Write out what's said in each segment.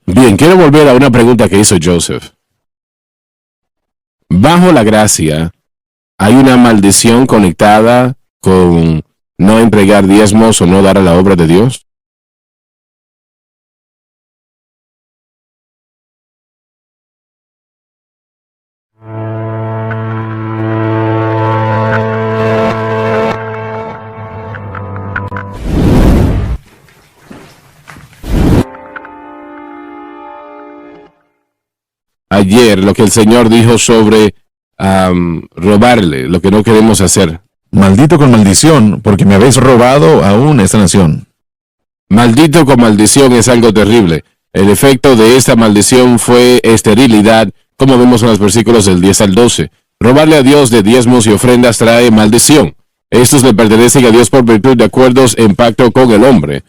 Bien, quiero volver a una pregunta que hizo Joseph. Bajo la gracia, ¿hay una maldición conectada con no entregar diezmos o no dar a la obra de Dios? Ayer, lo que el Señor dijo sobre robarle, lo que no queremos hacer. Maldito con maldición, porque me habéis robado aún esta nación. Maldito con maldición es algo terrible. El efecto de esta maldición fue esterilidad, como vemos en los versículos del 10 al 12. Robarle a Dios de diezmos y ofrendas trae maldición. Estos le pertenecen a Dios por virtud de acuerdos en pacto con el hombre.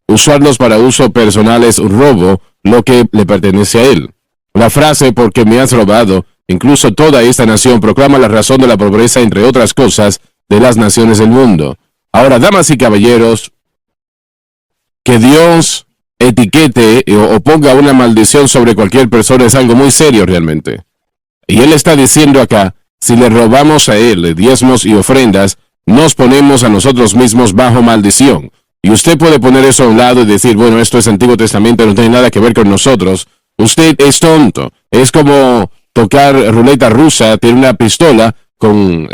Usarlos para uso personal es un robo, lo que le pertenece a él. La frase «porque me has robado», incluso toda esta nación, proclama la razón de la pobreza, entre otras cosas, de las naciones del mundo. Ahora, damas y caballeros, que Dios etiquete o ponga una maldición sobre cualquier persona es algo muy serio realmente. Y Él está diciendo acá, si le robamos a Él diezmos y ofrendas, nos ponemos a nosotros mismos bajo maldición. Y usted puede poner eso a un lado y decir, bueno, esto es Antiguo Testamento, no tiene nada que ver con nosotros. Usted es tonto. Es como tocar ruleta rusa, tiene una pistola no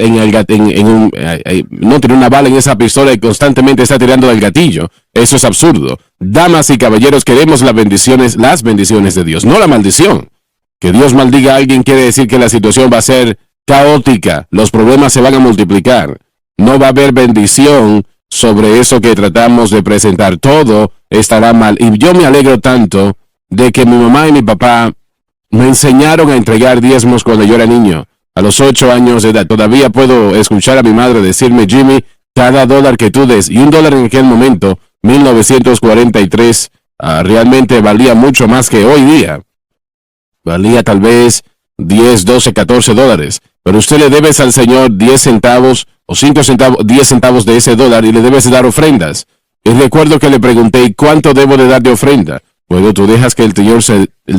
tiene una bala en esa pistola y constantemente está tirando del gatillo. Eso es absurdo. Damas y caballeros, queremos las bendiciones de Dios, no la maldición. Que Dios maldiga a alguien quiere decir que la situación va a ser caótica, los problemas se van a multiplicar. No va a haber bendición sobre eso que tratamos de presentar. Todo estará mal. Y yo me alegro tanto de que mi mamá y mi papá me enseñaron a entregar diezmos cuando yo era niño. A los 8 años de edad, todavía puedo escuchar a mi madre decirme, Jimmy, cada dólar que tú des, y un dólar en aquel momento, 1943, realmente valía mucho más que hoy día. Valía tal vez 10, 12, 14 dólares. Pero usted le debes al Señor 10 centavos o 5 centavos, 10 centavos de ese dólar y le debes dar ofrendas. Y recuerdo que le pregunté, ¿cuánto debo de dar de ofrenda? Bueno, tú dejas que el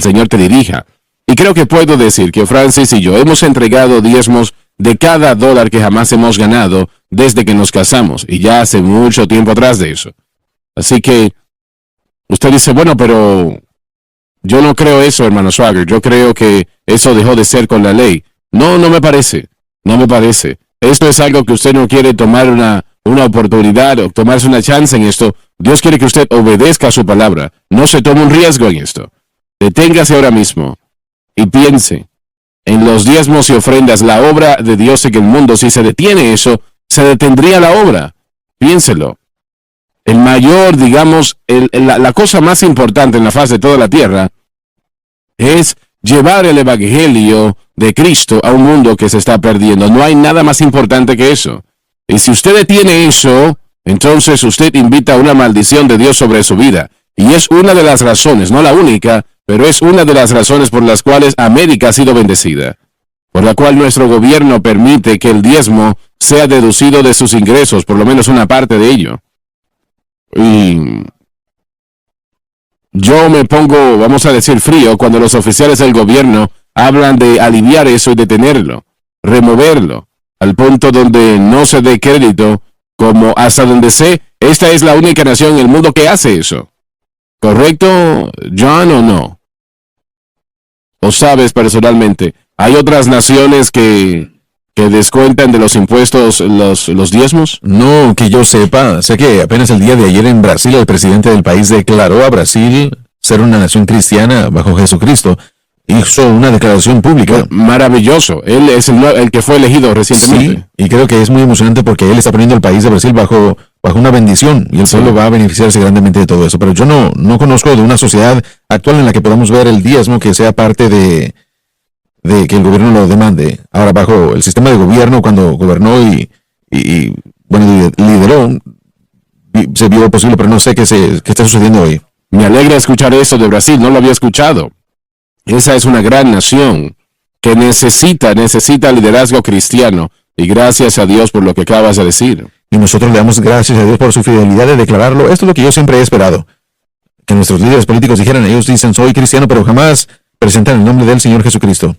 Señor te dirija. Y creo que puedo decir que Francis y yo hemos entregado diezmos de cada dólar que jamás hemos ganado desde que nos casamos, y ya hace mucho tiempo atrás de eso. Así que usted dice, bueno, pero yo no creo eso, hermano Swagger. Yo creo que eso dejó de ser con la ley. No, no me parece. No me parece. Esto es algo que usted no quiere tomar una oportunidad o tomarse una chance en esto. Dios quiere que usted obedezca a su palabra. No se tome un riesgo en esto. Deténgase ahora mismo y piense en los diezmos y ofrendas, la obra de Dios en el mundo. Si se detiene eso, se detendría la obra. Piénselo. El mayor, digamos, la cosa más importante en la faz de toda la tierra es llevar el evangelio de Cristo a un mundo que se está perdiendo. No hay nada más importante que eso. Y si usted detiene eso, entonces usted invita a una maldición de Dios sobre su vida. Y es una de las razones, no la única, pero es una de las razones por las cuales América ha sido bendecida. Por la cual nuestro gobierno permite que el diezmo sea deducido de sus ingresos, por lo menos una parte de ello. Y yo me pongo, vamos a decir, frío cuando los oficiales del gobierno hablan de aliviar eso y detenerlo, removerlo, al punto donde no se dé crédito, como hasta donde sé, esta es la única nación en el mundo que hace eso. ¿Correcto, John, o no? ¿O sabes personalmente? ¿Hay otras naciones que descuentan de los impuestos los diezmos? No, que yo sepa. Sé que apenas el día de ayer en Brasil el presidente del país declaró a Brasil ser una nación cristiana bajo Jesucristo. Hizo una declaración pública. Maravilloso. Él es el que fue elegido recientemente. Sí, y creo que es muy emocionante porque él está poniendo el país de Brasil bajo una bendición y el pueblo va a beneficiarse grandemente de todo eso. Pero yo no conozco de una sociedad actual en la que podamos ver el diezmo que sea parte de que el gobierno lo demande. Ahora, bajo el sistema de gobierno, cuando gobernó y lideró, se vio posible, pero no sé qué está sucediendo hoy. Me alegra escuchar eso de Brasil, no lo había escuchado. Esa es una gran nación que necesita liderazgo cristiano, y gracias a Dios por lo que acabas de decir. Y nosotros le damos gracias a Dios por su fidelidad de declararlo. Esto es lo que yo siempre he esperado. que nuestros líderes políticos dijeran, ellos dicen soy cristiano, pero jamás presentan el nombre del Señor Jesucristo.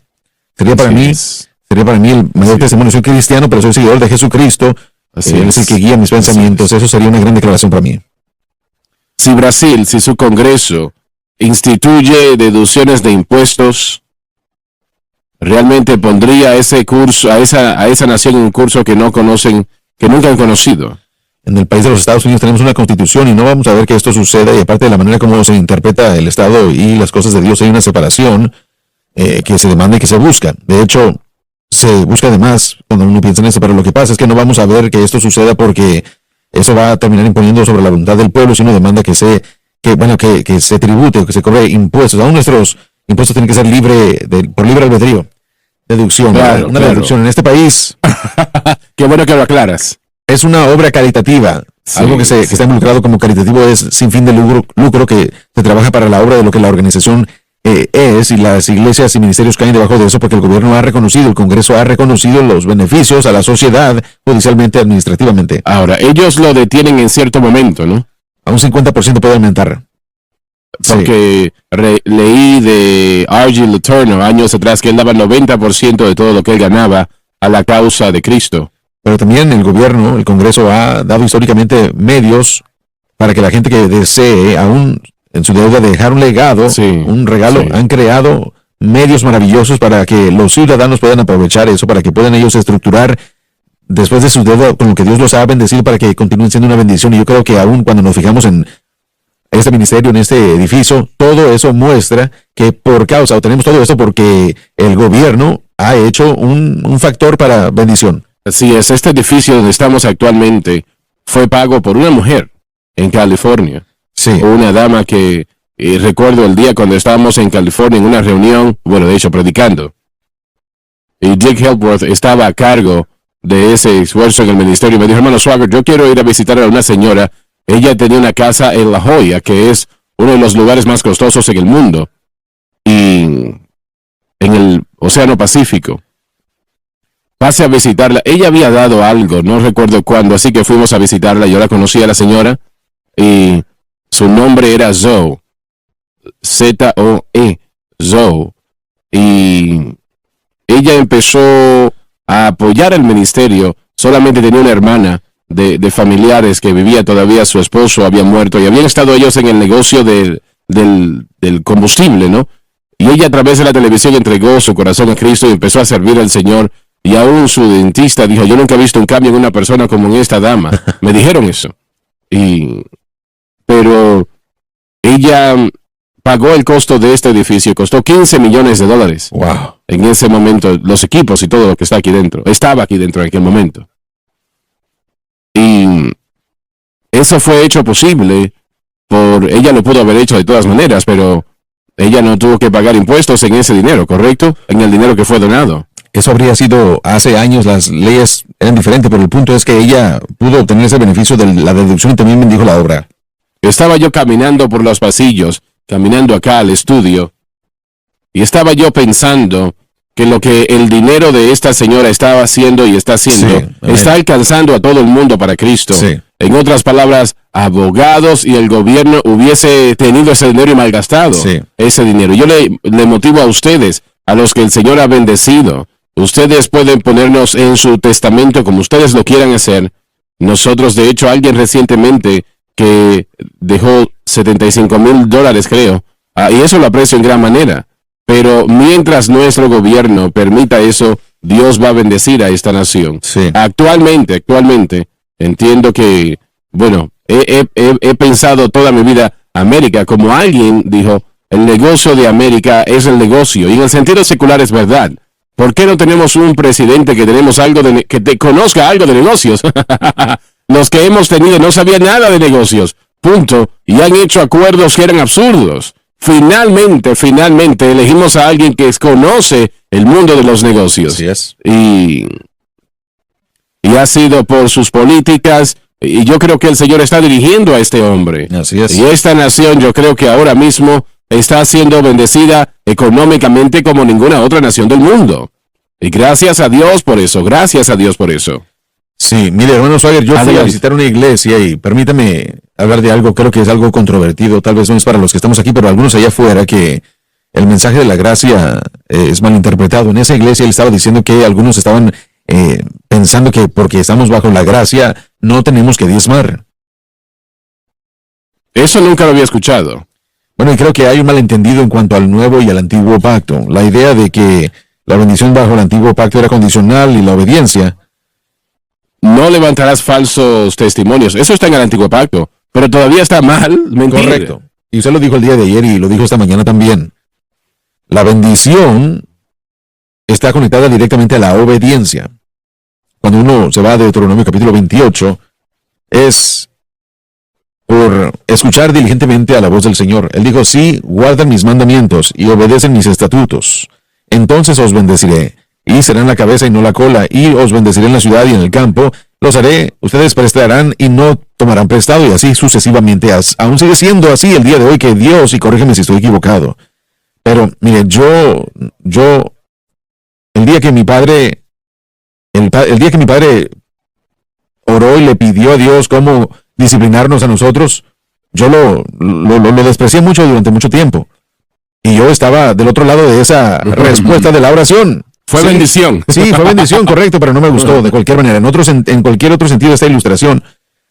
Sería para mí el mayor testimonio, soy cristiano, pero soy seguidor de Jesucristo. Él es el que guía mis pensamientos. Eso sería una gran declaración para mí. Si Brasil, si su Congreso instituye deducciones de impuestos, realmente pondría ese curso, a esa nación en un curso que no conocen, que nunca han conocido. En el país de los Estados Unidos tenemos una constitución y no vamos a ver que esto suceda, y aparte de la manera como se interpreta el Estado y las cosas de Dios, hay una separación que se demanda y que se busca. De hecho, se busca además cuando uno piensa en eso, pero lo que pasa es que no vamos a ver que esto suceda porque eso va a terminar imponiendo sobre la voluntad del pueblo, si uno demanda que se tribute o que se cobre impuestos. Aún nuestros impuestos tienen que ser por libre albedrío. Deducción, claro. Deducción en este país. Qué bueno que lo aclaras. Es una obra caritativa. Sí, algo que está involucrado como caritativo es sin fin de lucro que se trabaja para la obra de lo que la organización es, y las iglesias y ministerios caen debajo de eso porque el gobierno ha reconocido, el Congreso ha reconocido los beneficios a la sociedad judicialmente, administrativamente. Ahora, ellos lo detienen en cierto momento, ¿no? A un 50% puede aumentar. Porque leí de R.G. Letourneau años atrás que él daba el 90% de todo lo que él ganaba a la causa de Cristo. Pero también el gobierno, el Congreso ha dado históricamente medios para que la gente que desee, aún en su deuda, dejar un legado, un regalo, han creado medios maravillosos para que los ciudadanos puedan aprovechar eso, para que puedan ellos estructurar después de su deuda con lo que Dios los ha bendecido para que continúen siendo una bendición. Y yo creo que aún cuando nos fijamos en este ministerio, en este edificio, todo eso muestra que tenemos todo esto porque el gobierno ha hecho un factor para bendición. Así es, este edificio donde estamos actualmente fue pago por una mujer en California. Sí. Una dama que recuerdo el día cuando estábamos en California en una reunión, bueno, de hecho, predicando. Y Dick Helpworth estaba a cargo de ese esfuerzo en el ministerio. Me dijo, hermano Swagger, yo quiero ir a visitar a una señora. Ella tenía una casa en La Joya, que es uno de los lugares más costosos en el mundo, y en el Océano Pacífico. Pase a visitarla. Ella había dado algo, no recuerdo cuándo, así que fuimos a visitarla. Yo la conocí a la señora y su nombre era Zoe, Z-O-E, Zoe. Y ella empezó a apoyar el ministerio. Solamente tenía una hermana de familiares que vivía todavía, su esposo había muerto y habían estado ellos en el negocio del combustible, ¿no? Y ella a través de la televisión entregó su corazón a Cristo y empezó a servir al Señor. Y aún su dentista dijo, yo nunca he visto un cambio en una persona como en esta dama. Me dijeron eso. Pero ella pagó el costo de este edificio. Costó $15 millones. Wow. En ese momento, los equipos y todo lo que está aquí dentro. Estaba aquí dentro en aquel momento. Y eso fue hecho posible ella lo pudo haber hecho de todas maneras, pero ella no tuvo que pagar impuestos en ese dinero, ¿correcto? En el dinero que fue donado. Eso habría sido hace años, las leyes eran diferentes, pero el punto es que ella pudo obtener ese beneficio de la deducción y también bendijo la obra. Estaba yo caminando por los pasillos, caminando acá al estudio, y estaba yo pensando que lo que el dinero de esta señora estaba haciendo y está haciendo, está alcanzando a todo el mundo para Cristo. Sí. En otras palabras, abogados y el gobierno hubiese tenido ese dinero y malgastado ese dinero. Yo le motivo a ustedes, a los que el Señor ha bendecido. Ustedes pueden ponernos en su testamento como ustedes lo quieran hacer. Nosotros, de hecho, alguien recientemente que dejó $75,000, creo, y eso lo aprecio en gran manera. Pero mientras nuestro gobierno permita eso, Dios va a bendecir a esta nación. Sí. Actualmente, entiendo que, bueno, he pensado toda mi vida América, como alguien dijo, el negocio de América es el negocio, y en el sentido secular es verdad. ¿Por qué no tenemos un presidente que tenemos que te conozca algo de negocios? Los que hemos tenido no sabían nada de negocios, punto, y han hecho acuerdos que eran absurdos. Finalmente elegimos a alguien que conoce el mundo de los negocios. Así es. Y ha sido por sus políticas, y yo creo que el Señor está dirigiendo a este hombre. Así es. Y esta nación, yo creo que ahora mismo está siendo bendecida económicamente como ninguna otra nación del mundo. Y gracias a Dios por eso, Sí, mire, hermano Swagger, yo fui a Adelante. visitar una iglesia y permítame hablar de algo, creo que es algo controvertido, tal vez no es para los que estamos aquí, pero algunos allá afuera, que el mensaje de la gracia es malinterpretado. En esa iglesia él estaba diciendo que algunos estaban pensando que porque estamos bajo la gracia no tenemos que diezmar. Eso nunca lo había escuchado. Bueno, y creo que hay un malentendido en cuanto al nuevo y al antiguo pacto. La idea de que la bendición bajo el antiguo pacto era condicional y la obediencia. No levantarás falsos testimonios. Eso está en el antiguo pacto, pero todavía está mal mentir. Correcto. Y usted lo dijo el día de ayer y lo dijo esta mañana también. La bendición está conectada directamente a la obediencia. Cuando uno se va a Deuteronomio capítulo 28, es por escuchar diligentemente a la voz del Señor. Él dijo, sí, guardan mis mandamientos y obedecen mis estatutos. Entonces os bendeciré, y serán la cabeza y no la cola, y os bendeciré en la ciudad y en el campo. Los haré, ustedes prestarán y no tomarán prestado, y así sucesivamente. Aún sigue siendo así el día de hoy, que Dios, y corrígeme si estoy equivocado. Pero, mire, el día que mi padre oró y le pidió a Dios cómo disciplinarnos a nosotros, yo lo desprecié mucho durante mucho tiempo. Y yo estaba del otro lado de esa respuesta de la oración. Fue Sí, bendición. Sí, fue bendición, correcto, pero no me gustó de cualquier manera. En cualquier otro sentido esta ilustración,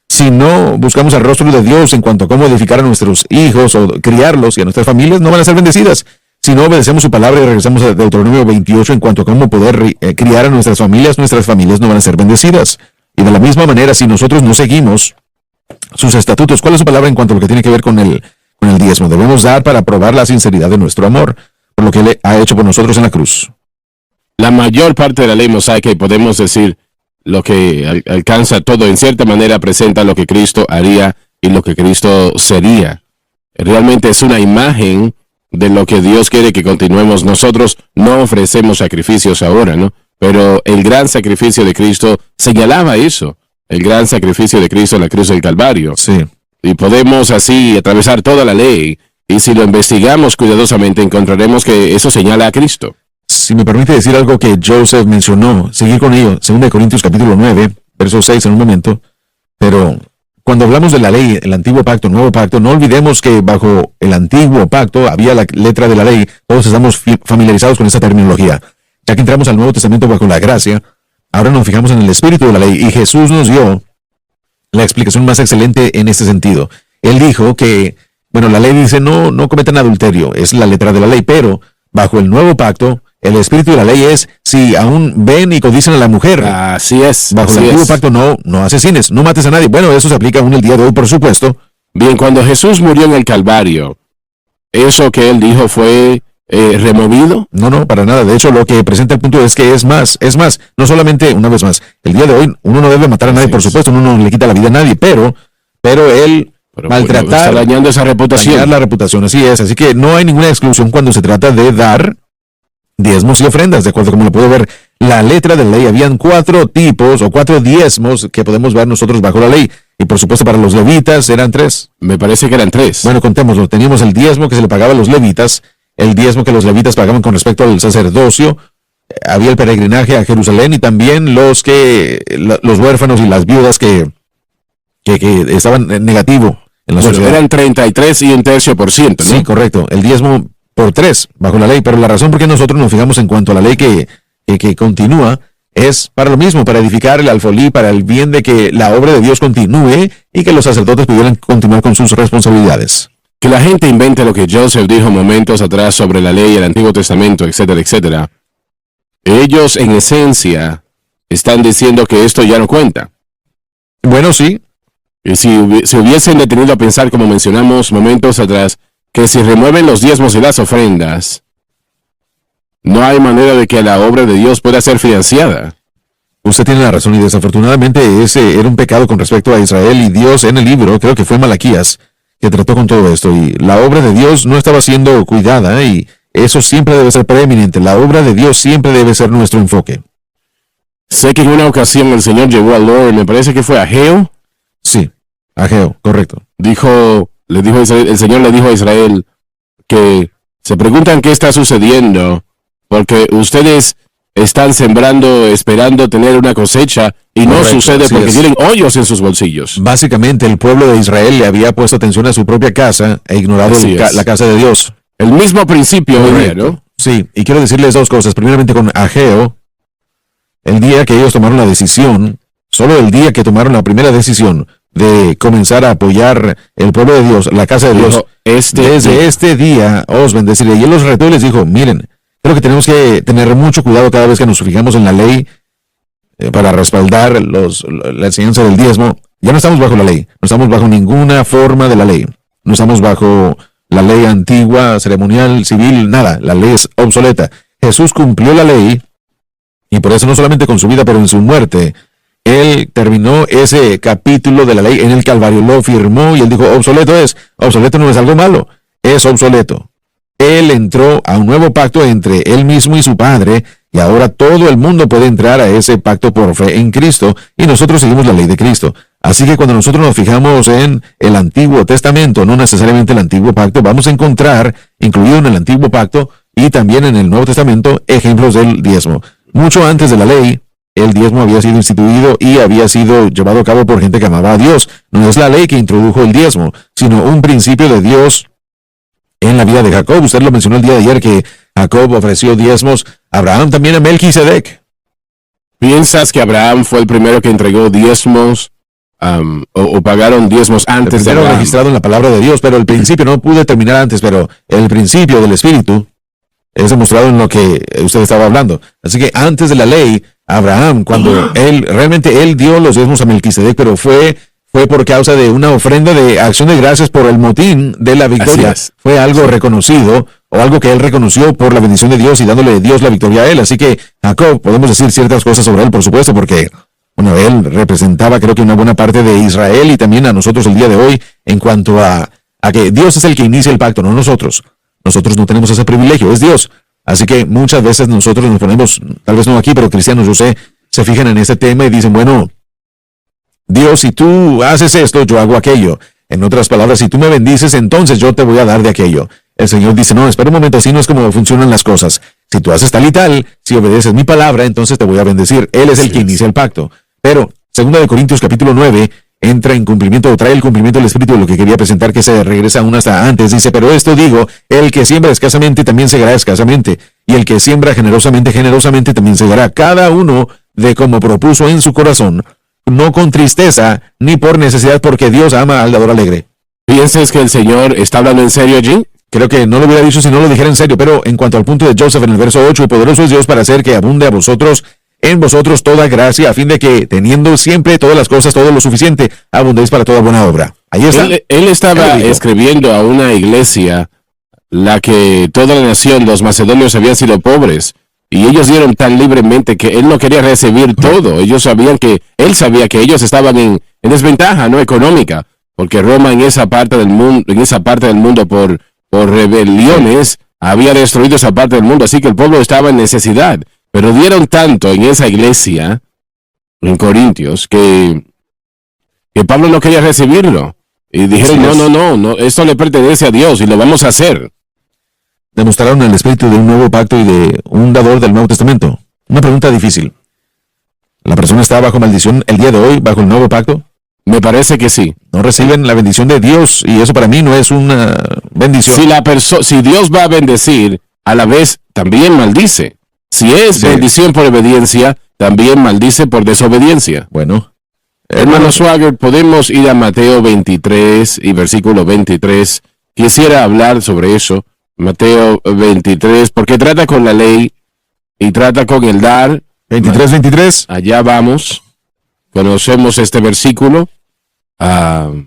si no buscamos el rostro de Dios en cuanto a cómo edificar a nuestros hijos o criarlos y a nuestras familias, no van a ser bendecidas. Si no obedecemos su palabra y regresamos a Deuteronomio 28 en cuanto a cómo poder criar a nuestras familias no van a ser bendecidas. Y de la misma manera, si nosotros no seguimos sus estatutos, ¿cuál es su palabra en cuanto a lo que tiene que ver con el diezmo? Debemos dar para probar la sinceridad de nuestro amor por lo que Él ha hecho por nosotros en la cruz. La mayor parte de la ley mosaica, y podemos decir lo que alcanza todo, en cierta manera presenta lo que Cristo haría y lo que Cristo sería. Realmente es una imagen de lo que Dios quiere que continuemos. Nosotros no ofrecemos sacrificios ahora, ¿no? Pero el gran sacrificio de Cristo señalaba eso. El gran sacrificio de Cristo en la cruz del Calvario. Sí. Y podemos así atravesar toda la ley. Y si lo investigamos cuidadosamente, encontraremos que eso señala a Cristo. Si me permite decir algo que Joseph mencionó, seguir con ello, 2 Corintios capítulo 9, verso 6 en un momento, pero cuando hablamos de la ley, el antiguo pacto, el nuevo pacto, no olvidemos que bajo el antiguo pacto había la letra de la ley, todos estamos familiarizados con esa terminología. Ya que entramos al Nuevo Testamento bajo la gracia, ahora nos fijamos en el espíritu de la ley, y Jesús nos dio la explicación más excelente en este sentido. Él dijo que, bueno, la ley dice no cometan adulterio, es la letra de la ley, pero bajo el nuevo pacto, el espíritu de la ley es, si aún ven y codician a la mujer. Así es. Bajo el antiguo pacto, no asesines, no mates a nadie. Bueno, eso se aplica aún el día de hoy, por supuesto. Bien, cuando Jesús murió en el Calvario, ¿eso que él dijo fue removido? No, para nada. De hecho, lo que presenta el punto es que es más, no solamente, una vez más, el día de hoy uno no debe matar a nadie, por supuesto, uno no le quita la vida a nadie, pero él maltratar, está dañando esa reputación. Dañar la reputación, así es. Así que no hay ninguna exclusión cuando se trata de dar diezmos y ofrendas, de acuerdo como lo puedo ver la letra de la ley. Habían 4 tipos o 4 diezmos que podemos ver nosotros bajo la ley. Y por supuesto para los levitas eran 3. Me parece que eran 3. Bueno, contémoslo. Teníamos el diezmo que se le pagaba a los levitas, el diezmo que los levitas pagaban con respecto al sacerdocio. Había el peregrinaje a Jerusalén y también los huérfanos y las viudas que estaban en negativo en la sociedad. Eran 33 y 1/3%, ¿no? Sí, correcto. El diezmo por 3 bajo la ley, pero la razón por qué nosotros nos fijamos en cuanto a la ley que continúa es para lo mismo, para edificar el alfolí, para el bien de que la obra de Dios continúe y que los sacerdotes pudieran continuar con sus responsabilidades. Que la gente invente lo que Joseph dijo momentos atrás sobre la ley, el Antiguo Testamento, etcétera, etcétera. Ellos en esencia están diciendo que esto ya no cuenta. Bueno, sí. Y si hubiesen detenido a pensar, como mencionamos momentos atrás, que si remueven los diezmos y las ofrendas, no hay manera de que la obra de Dios pueda ser financiada. Usted tiene la razón y desafortunadamente ese era un pecado con respecto a Israel y Dios en el libro, creo que fue Malaquías, que trató con todo esto y la obra de Dios no estaba siendo cuidada y eso siempre debe ser preeminente. La obra de Dios siempre debe ser nuestro enfoque. Sé que en una ocasión el Señor llevó a Lord, me parece que fue a Ageo. Sí, Ageo, correcto. El Señor le dijo a Israel que se preguntan qué está sucediendo porque ustedes están sembrando esperando tener una cosecha Y no Correcto, sucede así porque es. tienen hoyos en sus bolsillos. Básicamente, el pueblo de Israel le había puesto atención a su propia casa e ignorado Así es. la casa de Dios. El mismo principio hoy día, ¿no? Sí, y quiero decirles dos cosas. Primeramente con Ageo, el día que ellos tomaron la decisión, solo el día que tomaron la primera decisión de comenzar a apoyar el pueblo de Dios, la casa de Dios, Dijo, desde este día os bendeciré. Y él los retó y les dijo, miren, creo que tenemos que tener mucho cuidado cada vez que nos fijamos en la ley para respaldar la enseñanza del diezmo. Ya no estamos bajo la ley, no estamos bajo ninguna forma de la ley, no estamos bajo la ley antigua, ceremonial, civil, nada, la ley es obsoleta. Jesús cumplió la ley y por eso no solamente con su vida, pero en su muerte, él terminó ese capítulo de la ley en el Calvario, lo firmó y él dijo, obsoleto no es algo malo, es obsoleto. Él entró a un nuevo pacto entre él mismo y su Padre, y ahora todo el mundo puede entrar a ese pacto por fe en Cristo, y nosotros seguimos la ley de Cristo. Así que cuando nosotros nos fijamos en el Antiguo Testamento, no necesariamente el Antiguo Pacto, vamos a encontrar, incluido en el Antiguo Pacto y también en el Nuevo Testamento, ejemplos del diezmo. Mucho antes de la ley, el diezmo había sido instituido y había sido llevado a cabo por gente que amaba a Dios. No es la ley que introdujo el diezmo, sino un principio de Dios en la vida de Jacob. Usted lo mencionó el día de ayer que Jacob ofreció diezmos a Abraham, también a Melquisedec. ¿Piensas que Abraham fue el primero que entregó diezmos o pagaron diezmos antes de Abraham? Registrado en la palabra de Dios, pero el principio, no pude terminar antes, pero el principio del Espíritu es demostrado en lo que usted estaba hablando. Así que antes de la ley, Abraham, cuando él dio los diezmos a Melquisedec, pero fue por causa de una ofrenda de acción de gracias por el motín de la victoria. Fue algo reconocido, o algo que él reconoció por la bendición de Dios y dándole a Dios la victoria a él. Así que Jacob, podemos decir ciertas cosas sobre él, por supuesto, porque él representaba, creo que una buena parte de Israel y también a nosotros el día de hoy, en cuanto a que Dios es el que inicia el pacto, no nosotros. Nosotros no tenemos ese privilegio, es Dios. Así que muchas veces nosotros nos ponemos, tal vez no aquí, pero cristianos, yo sé, se fijan en este tema y dicen, bueno, Dios, si tú haces esto, yo hago aquello. En otras palabras, si tú me bendices, entonces yo te voy a dar de aquello. El Señor dice, no, espera un momento, así no es como funcionan las cosas. Si tú haces tal y tal, si obedeces mi palabra, entonces te voy a bendecir. Él es el que inicia el pacto. Pero, 2 Corintios capítulo 9, entra en cumplimiento, o trae el cumplimiento del Espíritu de lo que quería presentar, que se regresa aún hasta antes. Dice, pero esto digo, el que siembra escasamente también segará escasamente, y el que siembra generosamente, generosamente también segará. Cada uno de como propuso en su corazón, no con tristeza, ni por necesidad, porque Dios ama al dador alegre. ¿Piensas que el Señor está hablando en serio allí? Creo que no lo hubiera dicho si no lo dijera en serio, pero en cuanto al punto de Joseph en el verso 8, poderoso es Dios para hacer que abunde en vosotros toda gracia, a fin de que, teniendo siempre todas las cosas, todo lo suficiente, abundéis para toda buena obra. Ahí está. Él estaba escribiendo a una iglesia, la que toda la nación, los macedonios, habían sido pobres. Y ellos dieron tan libremente que él no quería recibir todo. Él sabía que ellos estaban en desventaja, no económica, porque Roma en esa parte del mundo, por rebeliones, había destruido esa parte del mundo, así que el pueblo estaba en necesidad. Pero dieron tanto en esa iglesia, en Corintios, que Pablo no quería recibirlo. Y dijeron, no, esto le pertenece a Dios y lo vamos a hacer. Demostraron el espíritu de un nuevo pacto y de un dador del Nuevo Testamento. Una pregunta difícil. ¿La persona está bajo maldición el día de hoy, bajo el nuevo pacto? Me parece que sí. No reciben la bendición de Dios y eso para mí no es una bendición. Si Dios va a bendecir, a la vez también maldice. Si es bendición por obediencia, también maldice por desobediencia. Bueno. Hermano Swagger, podemos ir a Mateo 23 y versículo 23. Quisiera hablar sobre eso. Mateo 23, porque trata con la ley y trata con el dar. 23. Allá vamos. Conocemos este versículo. Ay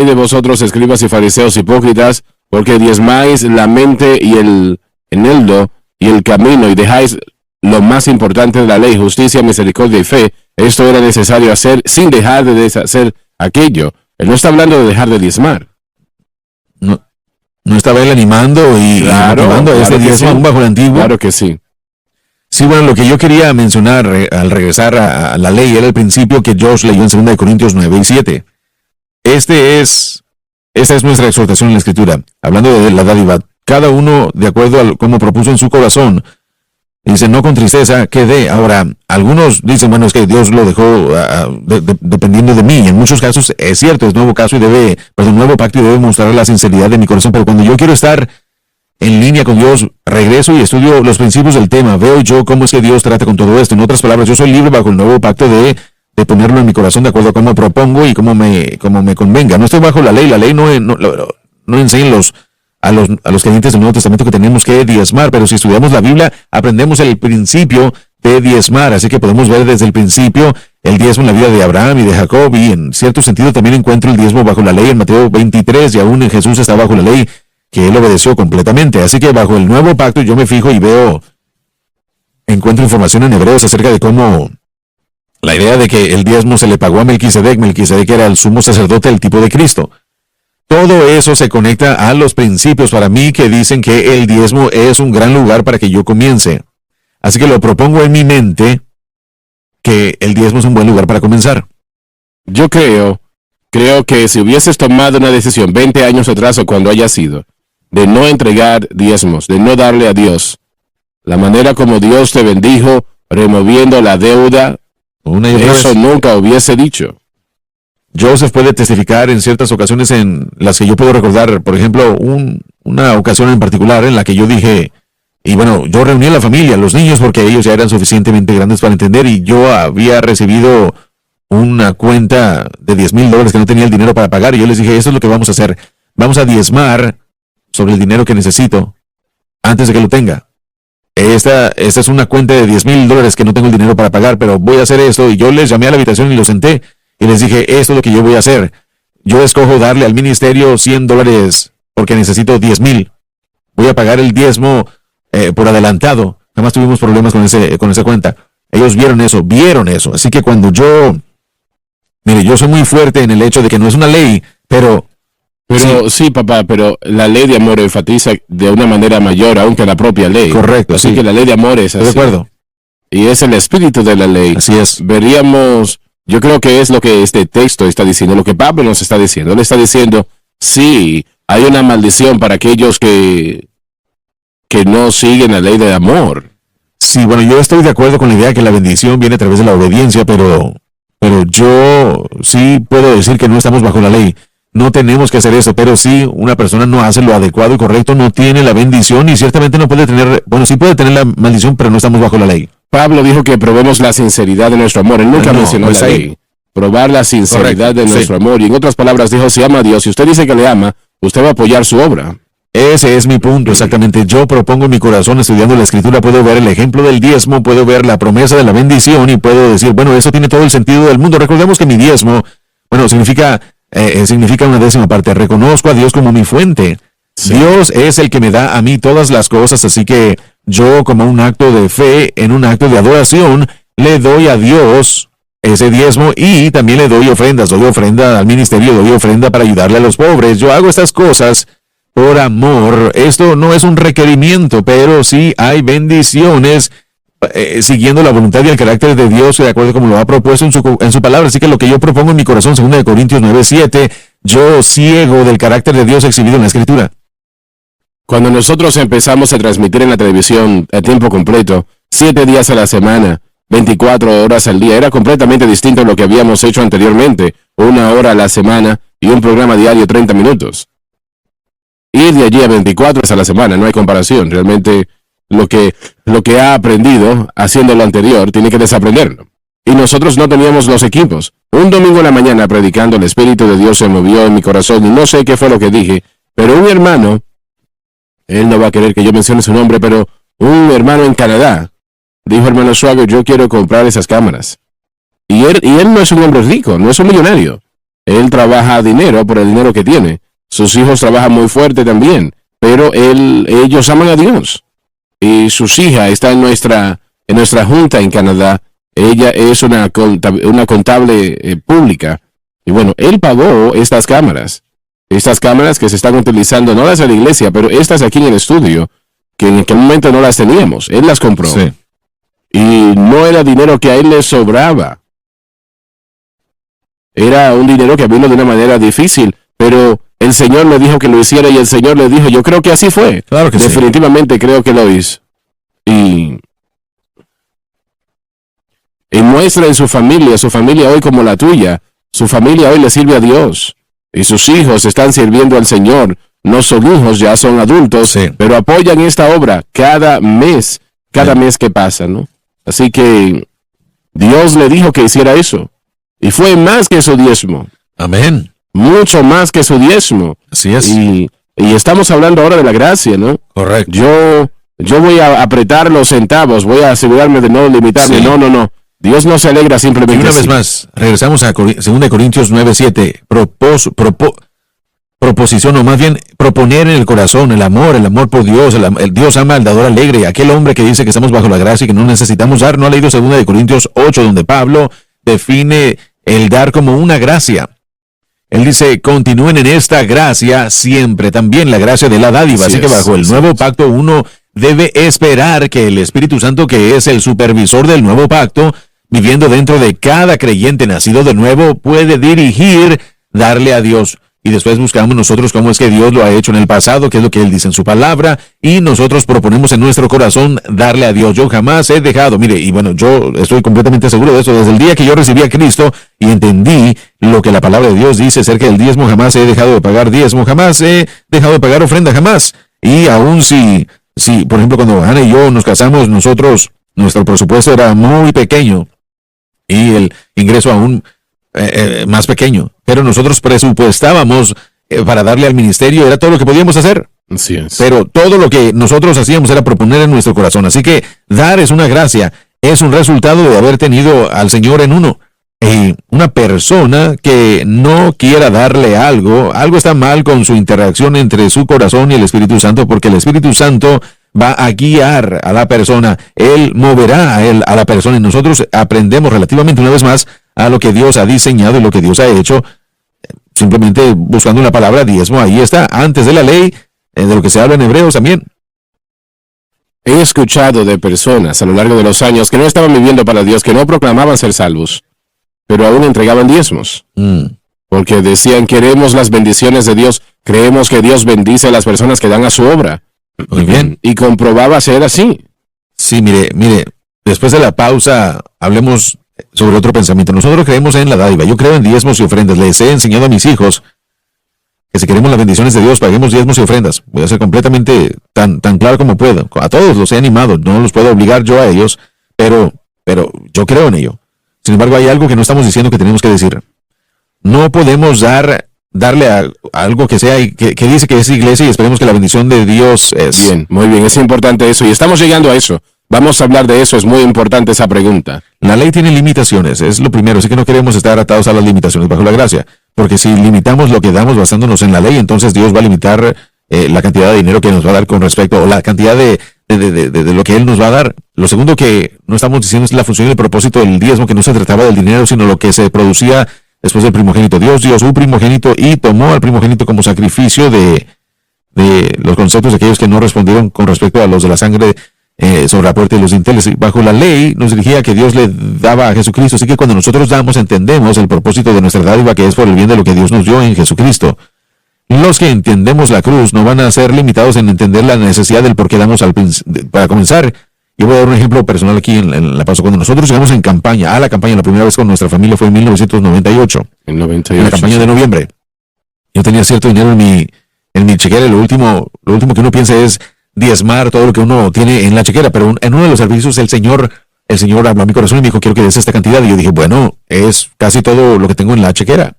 de vosotros, escribas y fariseos hipócritas, porque diezmáis la mente y el eneldo y el camino, y dejáis lo más importante de la ley, justicia, misericordia y fe. Esto era necesario hacer sin dejar de hacer aquello. Él no está hablando de dejar de diezmar. No estaba él animando y motivando a este diezmo aún bajo el antiguo. Claro que sí. Sí, bueno, lo que yo quería mencionar al regresar a la ley era el principio que Josh leyó en 2 Corintios 9 y 7. Esta es nuestra exhortación en la Escritura, hablando de la dádiva. Cada uno, de acuerdo a cómo propuso en su corazón, Dice, no con tristeza quedé. Ahora, algunos dicen, bueno, es que Dios lo dejó dependiendo de mí. En muchos casos es cierto, es nuevo caso y nuevo pacto y debe mostrar la sinceridad de mi corazón. Pero cuando yo quiero estar en línea con Dios, regreso y estudio los principios del tema. Veo yo cómo es que Dios trata con todo esto. En otras palabras, yo soy libre bajo el nuevo pacto de ponerlo en mi corazón de acuerdo a cómo propongo y cómo me convenga. No estoy bajo la ley. La ley no enseña a los creyentes del Nuevo Testamento que tenemos que diezmar, pero si estudiamos la Biblia, aprendemos el principio de diezmar, así que podemos ver desde el principio el diezmo en la vida de Abraham y de Jacob, y en cierto sentido también encuentro el diezmo bajo la ley en Mateo 23, y aún en Jesús está bajo la ley, que él obedeció completamente. Así que bajo el nuevo pacto yo me fijo y encuentro información en Hebreos acerca de cómo la idea de que el diezmo se le pagó a Melquisedec era el sumo sacerdote, el tipo de Cristo. Todo eso se conecta a los principios para mí que dicen que el diezmo es un gran lugar para que yo comience. Así que lo propongo en mi mente que el diezmo es un buen lugar para comenzar. Yo creo que si hubieses tomado una decisión 20 años atrás o cuando haya sido, de no entregar diezmos, de no darle a Dios, la manera como Dios te bendijo, removiendo la deuda, eso nunca hubiese dicho. Joseph puede testificar en ciertas ocasiones en las que yo puedo recordar, por ejemplo, una ocasión en particular en la que yo dije, y bueno, yo reuní a la familia, los niños, porque ellos ya eran suficientemente grandes para entender, y yo había recibido una cuenta de $10,000 que no tenía el dinero para pagar, y yo les dije, eso es lo que vamos a hacer, vamos a diezmar sobre el dinero que necesito antes de que lo tenga. Esta es una cuenta de $10,000 que no tengo el dinero para pagar, pero voy a hacer esto, y yo les llamé a la habitación y los senté, y les dije, esto es lo que yo voy a hacer. Yo escojo darle al ministerio $100 porque necesito 10,000. Voy a pagar el diezmo por adelantado. Jamás tuvimos problemas con esa cuenta. Ellos vieron eso. Así que cuando yo soy muy fuerte en el hecho de que no es una ley, pero sí, papá, pero la ley de amor enfatiza de una manera mayor aún que la propia ley. Correcto. Así que la ley de amor es así. De acuerdo. Y es el espíritu de la ley. Así es. Yo creo que es lo que este texto está diciendo, lo que Pablo nos está diciendo. Él está diciendo, sí, hay una maldición para aquellos que no siguen la ley de amor. Sí, bueno, yo estoy de acuerdo con la idea que la bendición viene a través de la obediencia, pero yo sí puedo decir que no estamos bajo la ley. No tenemos que hacer eso, pero si una persona no hace lo adecuado y correcto, no tiene la bendición y ciertamente no puede tener, sí puede tener la maldición, pero no estamos bajo la ley. Pablo dijo que probemos la sinceridad de nuestro amor. Él nunca mencionó la ley. Probar la sinceridad de nuestro amor. Y en otras palabras dijo, si ama a Dios, si usted dice que le ama, usted va a apoyar su obra. Ese es mi punto, exactamente. Yo propongo en mi corazón, estudiando la Escritura, puedo ver el ejemplo del diezmo, puedo ver la promesa de la bendición y puedo decir, bueno, eso tiene todo el sentido del mundo. Recordemos que mi diezmo, significa una 10ª parte. Reconozco a Dios como mi fuente. Sí. Dios es el que me da a mí todas las cosas, así que yo, como un acto de fe, en un acto de adoración, le doy a Dios ese diezmo y también le doy ofrendas. Doy ofrenda al ministerio, doy ofrenda para ayudarle a los pobres. Yo hago estas cosas por amor. Esto no es un requerimiento, pero sí hay bendiciones siguiendo la voluntad y el carácter de Dios, de acuerdo como lo ha propuesto en su palabra. Así que lo que yo propongo en mi corazón, 2 Corintios 9:7, yo ciego del carácter de Dios exhibido en la Escritura. Cuando nosotros empezamos a transmitir en la televisión a tiempo completo, 7 días a la semana, 24 horas al día, era completamente distinto a lo que habíamos hecho anteriormente, 1 hora a la semana y un programa diario 30 minutos. Ir de allí a 24 horas a la semana, no hay comparación. Realmente lo que ha aprendido haciendo lo anterior, tiene que desaprenderlo. Y nosotros no teníamos los equipos. Un domingo en la mañana predicando, el Espíritu de Dios se movió en mi corazón y no sé qué fue lo que dije, pero un hermano, él no va a querer que yo mencione su nombre, pero un hermano en Canadá dijo, hermano Swagger, yo quiero comprar esas cámaras. Y él no es un hombre rico, no es un millonario. Él trabaja dinero por el dinero que tiene. Sus hijos trabajan muy fuerte también, pero ellos aman a Dios. Y sus hijas está en nuestra junta en Canadá. Ella es una contable pública. Y bueno, él pagó estas cámaras. Estas cámaras que se están utilizando, no las de la iglesia, pero estas aquí en el estudio, que en aquel momento no las teníamos. Él las compró. Sí. Y no era dinero que a él le sobraba. Era un dinero que vino de una manera difícil, pero el Señor le dijo que lo hiciera y el Señor le dijo, yo creo que así fue. Claro que definitivamente sí. Creo que lo hizo. Y Y muestra en su familia hoy como la tuya. Su familia hoy le sirve a Dios. Y sus hijos están sirviendo al Señor. No son hijos, ya son adultos, Sí. pero apoyan esta obra cada mes que pasa, ¿no? Así que Dios le dijo que hiciera eso. Y fue más que su diezmo. Amén. Mucho más que su diezmo. Así es. Y estamos hablando ahora de la gracia, ¿no? Correcto. Yo voy a apretar los centavos, voy a asegurarme de no limitarme. Sí. No. Dios no se alegra Y simplemente una así. vez más, regresamos a 2 Corintios 9:7. Proposición, o más bien proponer en el corazón el amor por Dios. El Dios ama al dador alegre. Aquel hombre que dice que estamos bajo la gracia y que no necesitamos dar, no ha leído 2 Corintios 8, donde Pablo define el dar como una gracia. Él dice, continúen en esta gracia siempre, también la gracia de la dádiva. Así que bajo el nuevo pacto uno debe esperar que el Espíritu Santo, que es el supervisor del nuevo pacto, viviendo dentro de cada creyente nacido de nuevo, puede dirigir, darle a Dios. Y después buscamos nosotros cómo es que Dios lo ha hecho en el pasado, qué es lo que Él dice en su palabra, y nosotros proponemos en nuestro corazón darle a Dios. Yo jamás he dejado, mire, y bueno, yo estoy completamente seguro de eso, desde el día que yo recibí a Cristo y entendí lo que la palabra de Dios dice acerca del diezmo, jamás he dejado de pagar diezmo, jamás he dejado de pagar ofrenda, jamás. Y aún si por ejemplo, cuando Ana y yo nos casamos, nuestro presupuesto era muy pequeño y el ingreso aún más pequeño, pero nosotros presupuestábamos para darle al ministerio, era todo lo que podíamos hacer. Así es. Pero todo lo que nosotros hacíamos era proponer en nuestro corazón. Así que dar es una gracia, es un resultado de haber tenido al Señor en uno. Y una persona que no quiera darle algo está mal con su interacción entre su corazón y el Espíritu Santo, porque el Espíritu Santo va a guiar a la persona, Él moverá a la persona, y nosotros aprendemos relativamente una vez más a lo que Dios ha diseñado y lo que Dios ha hecho, simplemente buscando una palabra diezmo. Ahí está, antes de la ley, de lo que se habla en Hebreos también. He escuchado de personas a lo largo de los años que no estaban viviendo para Dios, que no proclamaban ser salvos, pero aún entregaban diezmos. Porque decían, queremos las bendiciones de Dios, creemos que Dios bendice a las personas que dan a su obra. Muy bien. Y comprobaba ser así. Sí, mire, después de la pausa, hablemos sobre otro pensamiento. Nosotros creemos en la dádiva. Yo creo en diezmos y ofrendas. Les he enseñado a mis hijos que si queremos las bendiciones de Dios, paguemos diezmos y ofrendas. Voy a ser completamente tan claro como puedo. A todos los he animado. No los puedo obligar yo a ellos, pero yo creo en ello. Sin embargo, hay algo que no estamos diciendo que tenemos que decir. No podemos darle a algo que sea que dice que es iglesia y esperemos que la bendición de Dios es. Bien, muy bien, es importante eso y estamos llegando a eso. Vamos a hablar de eso, es muy importante esa pregunta. La ley tiene limitaciones, es lo primero, así que no queremos estar atados a las limitaciones bajo la gracia, porque si limitamos lo que damos basándonos en la ley, entonces Dios va a limitar la cantidad de dinero que nos va a dar con respecto, o la cantidad de lo que Él nos va a dar. Lo segundo que no estamos diciendo es la función y el propósito del diezmo, que no se trataba del dinero, sino lo que se producía después del primogénito. Dios dio su primogénito y tomó al primogénito como sacrificio de los conceptos de aquellos que no respondieron con respecto a los de la sangre sobre la puerta y los dinteles. Bajo la ley nos dirigía que Dios le daba a Jesucristo, así que cuando nosotros damos entendemos el propósito de nuestra dádiva, que es por el bien de lo que Dios nos dio en Jesucristo. Los que entendemos la cruz no van a ser limitados en entender la necesidad del por qué damos para comenzar. Yo voy a dar un ejemplo personal aquí en La Paso. Cuando nosotros llegamos en campaña, la primera vez con nuestra familia fue en 1998. En 98. En la campaña de noviembre. Yo tenía cierto dinero en mi chequera, y lo último que uno piensa es diezmar todo lo que uno tiene en la chequera, pero en uno de los servicios el Señor habló a mi corazón y me dijo, quiero que des esta cantidad, y yo dije, bueno, es casi todo lo que tengo en la chequera.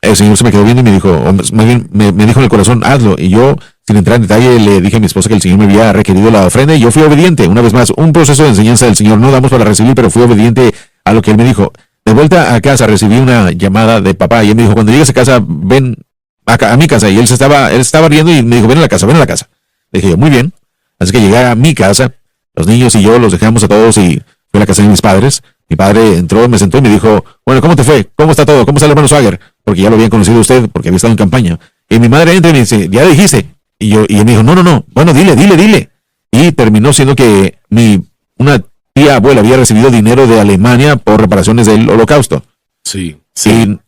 El Señor se me quedó viendo y me dijo, más bien me dijo en el corazón, hazlo, y yo, sin entrar en detalle, le dije a mi esposa que el Señor me había requerido la ofrenda, y yo fui obediente. Una vez más, un proceso de enseñanza del Señor, no damos para recibir, pero fui obediente a lo que Él me dijo. De vuelta a casa recibí una llamada de papá, y él me dijo, cuando llegues a casa, ven a mi casa, y él estaba riendo y me dijo, ven a la casa. Le dije yo, muy bien. Así que llegué a mi casa, los niños y yo los dejamos a todos y fui a la casa de mis padres. Mi padre entró, me sentó y me dijo, bueno, ¿cómo te fue? ¿Cómo está todo? ¿Cómo está el hermano Swagger? Porque ya lo habían conocido usted, porque había estado en campaña. Y mi madre entra y me dice, ¿ya dijiste? Y él me dijo, no. Bueno, dile. Y terminó siendo que una tía abuela había recibido dinero de Alemania por reparaciones del Holocausto. Sí.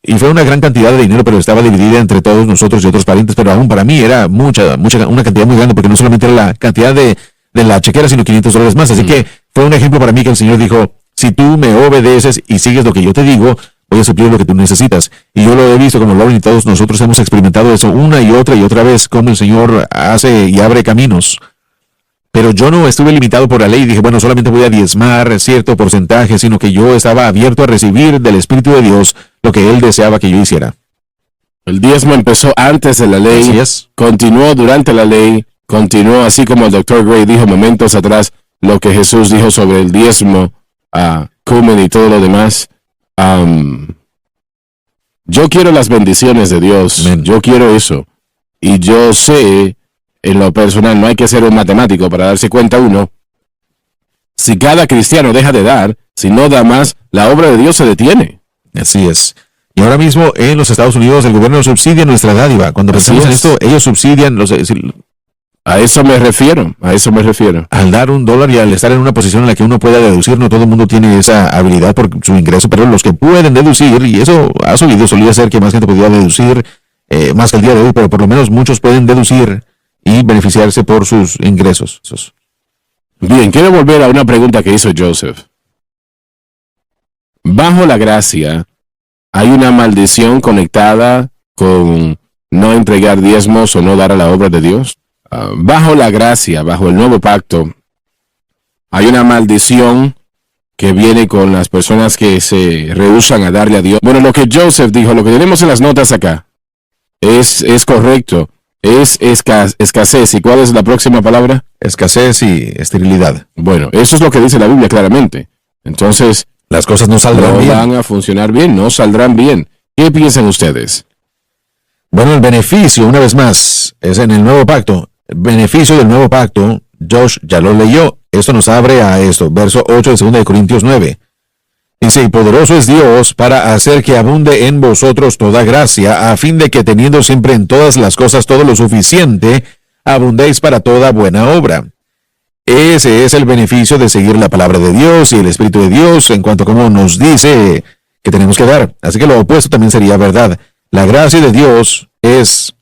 Y fue una gran cantidad de dinero, pero estaba dividida entre todos nosotros y otros parientes, pero aún para mí era una cantidad muy grande, porque no solamente era la cantidad de la chequera, sino $500 más. Así que fue un ejemplo para mí que el Señor dijo, si tú me obedeces y sigues lo que yo te digo, voy a suplir lo que tú necesitas. Y yo lo he visto como Lauren y todos nosotros hemos experimentado eso una y otra vez, cómo el Señor hace y abre caminos. Pero yo no estuve limitado por la ley y dije, bueno, solamente voy a diezmar cierto porcentaje, sino que yo estaba abierto a recibir del Espíritu de Dios lo que Él deseaba que yo hiciera. El diezmo empezó antes de la ley, Así es. continuó durante la ley, continuó así como el Dr. Gray dijo momentos atrás, lo que Jesús dijo sobre el diezmo, cumen y todo lo demás. Yo quiero las bendiciones de Dios, Amén. yo quiero eso. Y yo sé, en lo personal, no hay que ser un matemático para darse cuenta uno, si cada cristiano deja de dar, si no da más, la obra de Dios se detiene. Así es. Y ahora mismo en los Estados Unidos el gobierno subsidia nuestra dádiva. Cuando Así pensamos en es. esto, ellos subsidian A eso me refiero. al dar $1 y al estar en una posición en la que uno pueda deducir. No todo el mundo tiene esa habilidad por su ingreso, pero los que pueden deducir, y eso ha subido, solía ser que más gente podía deducir más que el día de hoy, pero por lo menos muchos pueden deducir y beneficiarse por sus ingresos. Bien, quiero volver a una pregunta que hizo Joseph. Bajo la gracia, ¿hay una maldición conectada con no entregar diezmos o no dar a la obra de Dios? Bajo la gracia, bajo el nuevo pacto, ¿hay una maldición que viene con las personas que se rehúsan a darle a Dios? Bueno, lo que Joseph dijo, lo que tenemos en las notas acá, es correcto. Es escasez. ¿Y cuál es la próxima palabra? Escasez y esterilidad. Bueno, eso es lo que dice la Biblia claramente. Entonces, Las cosas no saldrán no bien. van a funcionar bien, no saldrán bien. ¿Qué piensan ustedes? Bueno, el beneficio, una vez más, es en el nuevo pacto. El beneficio del nuevo pacto, Josh ya lo leyó. Esto nos abre a esto. Verso 8 de 2 de Corintios 9. Dice, y poderoso es Dios para hacer que abunde en vosotros toda gracia, a fin de que teniendo siempre en todas las cosas todo lo suficiente, abundéis para toda buena obra. Ese es el beneficio de seguir la palabra de Dios y el Espíritu de Dios en cuanto a cómo nos dice que tenemos que dar. Así que lo opuesto también sería verdad. La gracia de Dios es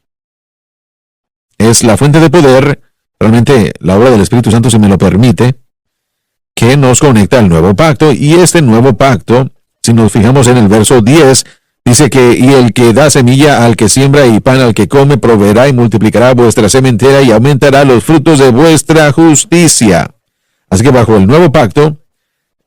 la fuente de poder, realmente la obra del Espíritu Santo, si me lo permite, que nos conecta al nuevo pacto. Y este nuevo pacto, si nos fijamos en el verso 10, dice que, y el que da semilla al que siembra y pan al que come, proveerá y multiplicará vuestra sementera y aumentará los frutos de vuestra justicia. Así que bajo el nuevo pacto,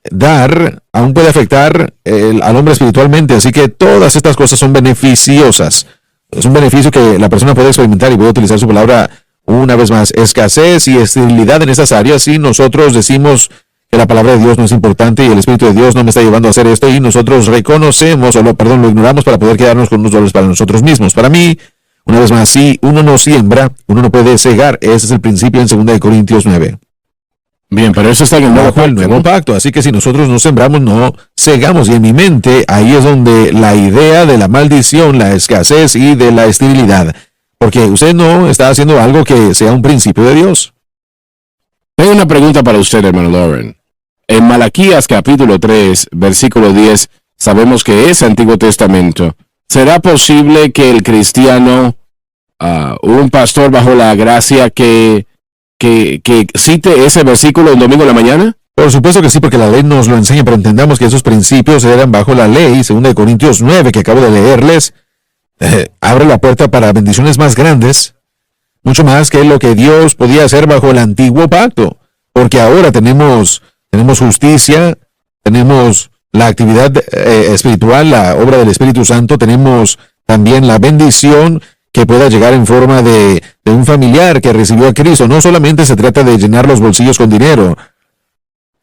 dar aún puede afectar al hombre espiritualmente. Así que todas estas cosas son beneficiosas. Es un beneficio que la persona puede experimentar, y voy a utilizar su palabra una vez más. Escasez y esterilidad en esas áreas. Si nosotros decimos que la palabra de Dios no es importante y el Espíritu de Dios no me está llevando a hacer esto, y nosotros reconocemos, lo ignoramos para poder quedarnos con unos dólares para nosotros mismos. Para mí, una vez más, si uno no siembra, uno no puede cegar. Ese es el principio en 2 de Corintios 9. Bien, pero eso está en el nuevo Bajo pacto, el nuevo ¿no? pacto. Así que si nosotros no sembramos, no cegamos. Y en mi mente, ahí es donde la idea de la maldición, la escasez y de la esterilidad. Porque usted no está haciendo algo que sea un principio de Dios. Tengo una pregunta para usted, hermano Lauren. En Malaquías capítulo 3, versículo 10, sabemos que es Antiguo Testamento. ¿Será posible que el cristiano, un pastor bajo la gracia, que cite ese versículo un domingo en la mañana? Por supuesto que sí, porque la ley nos lo enseña, pero entendamos que esos principios eran bajo la ley. 2 de Corintios 9, que acabo de leerles, abre la puerta para bendiciones más grandes, mucho más que lo que Dios podía hacer bajo el antiguo pacto. Porque ahora tenemos justicia, tenemos la actividad espiritual, la obra del Espíritu Santo, tenemos también la bendición que pueda llegar en forma de un familiar que recibió a Cristo. No solamente se trata de llenar los bolsillos con dinero.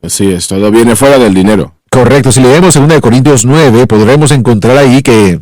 Así es, todo viene fuera del dinero. Correcto, si leemos 2 de Corintios 9, podremos encontrar ahí que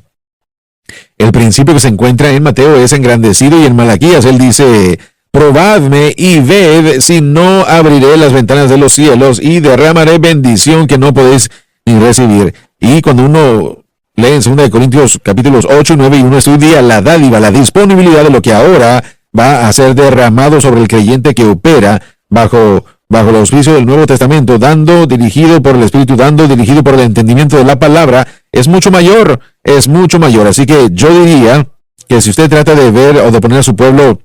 el principio que se encuentra en Mateo es engrandecido, y en Malaquías él dice, probadme y ved si no abriré las ventanas de los cielos y derramaré bendición que no podéis ni recibir. Y cuando uno lee en 2 de Corintios capítulos 8 y 9 y uno estudia la dádiva, la disponibilidad de lo que ahora va a ser derramado sobre el creyente que opera bajo el auspicio del Nuevo Testamento, dando dirigido por el Espíritu, dando dirigido por el entendimiento de la palabra, es mucho mayor. Así que yo diría que si usted trata de ver o de poner a su pueblo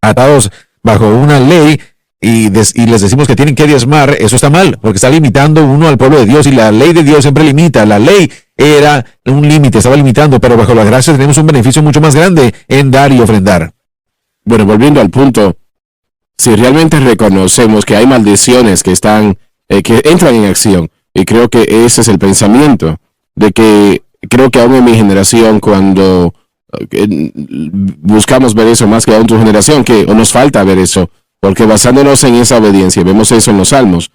atados bajo una ley, y les decimos que tienen que diezmar, eso está mal, porque está limitando uno al pueblo de Dios, y la ley de Dios siempre limita. La ley era un límite, estaba limitando, pero bajo la gracia tenemos un beneficio mucho más grande en dar y ofrendar. Bueno, volviendo al punto, si realmente reconocemos que hay maldiciones que entran en acción, y creo que ese es el pensamiento, de que creo que aún en mi generación, cuando buscamos ver eso más que aún tu generación, o nos falta ver eso, porque basándonos en esa obediencia, vemos eso en los Salmos.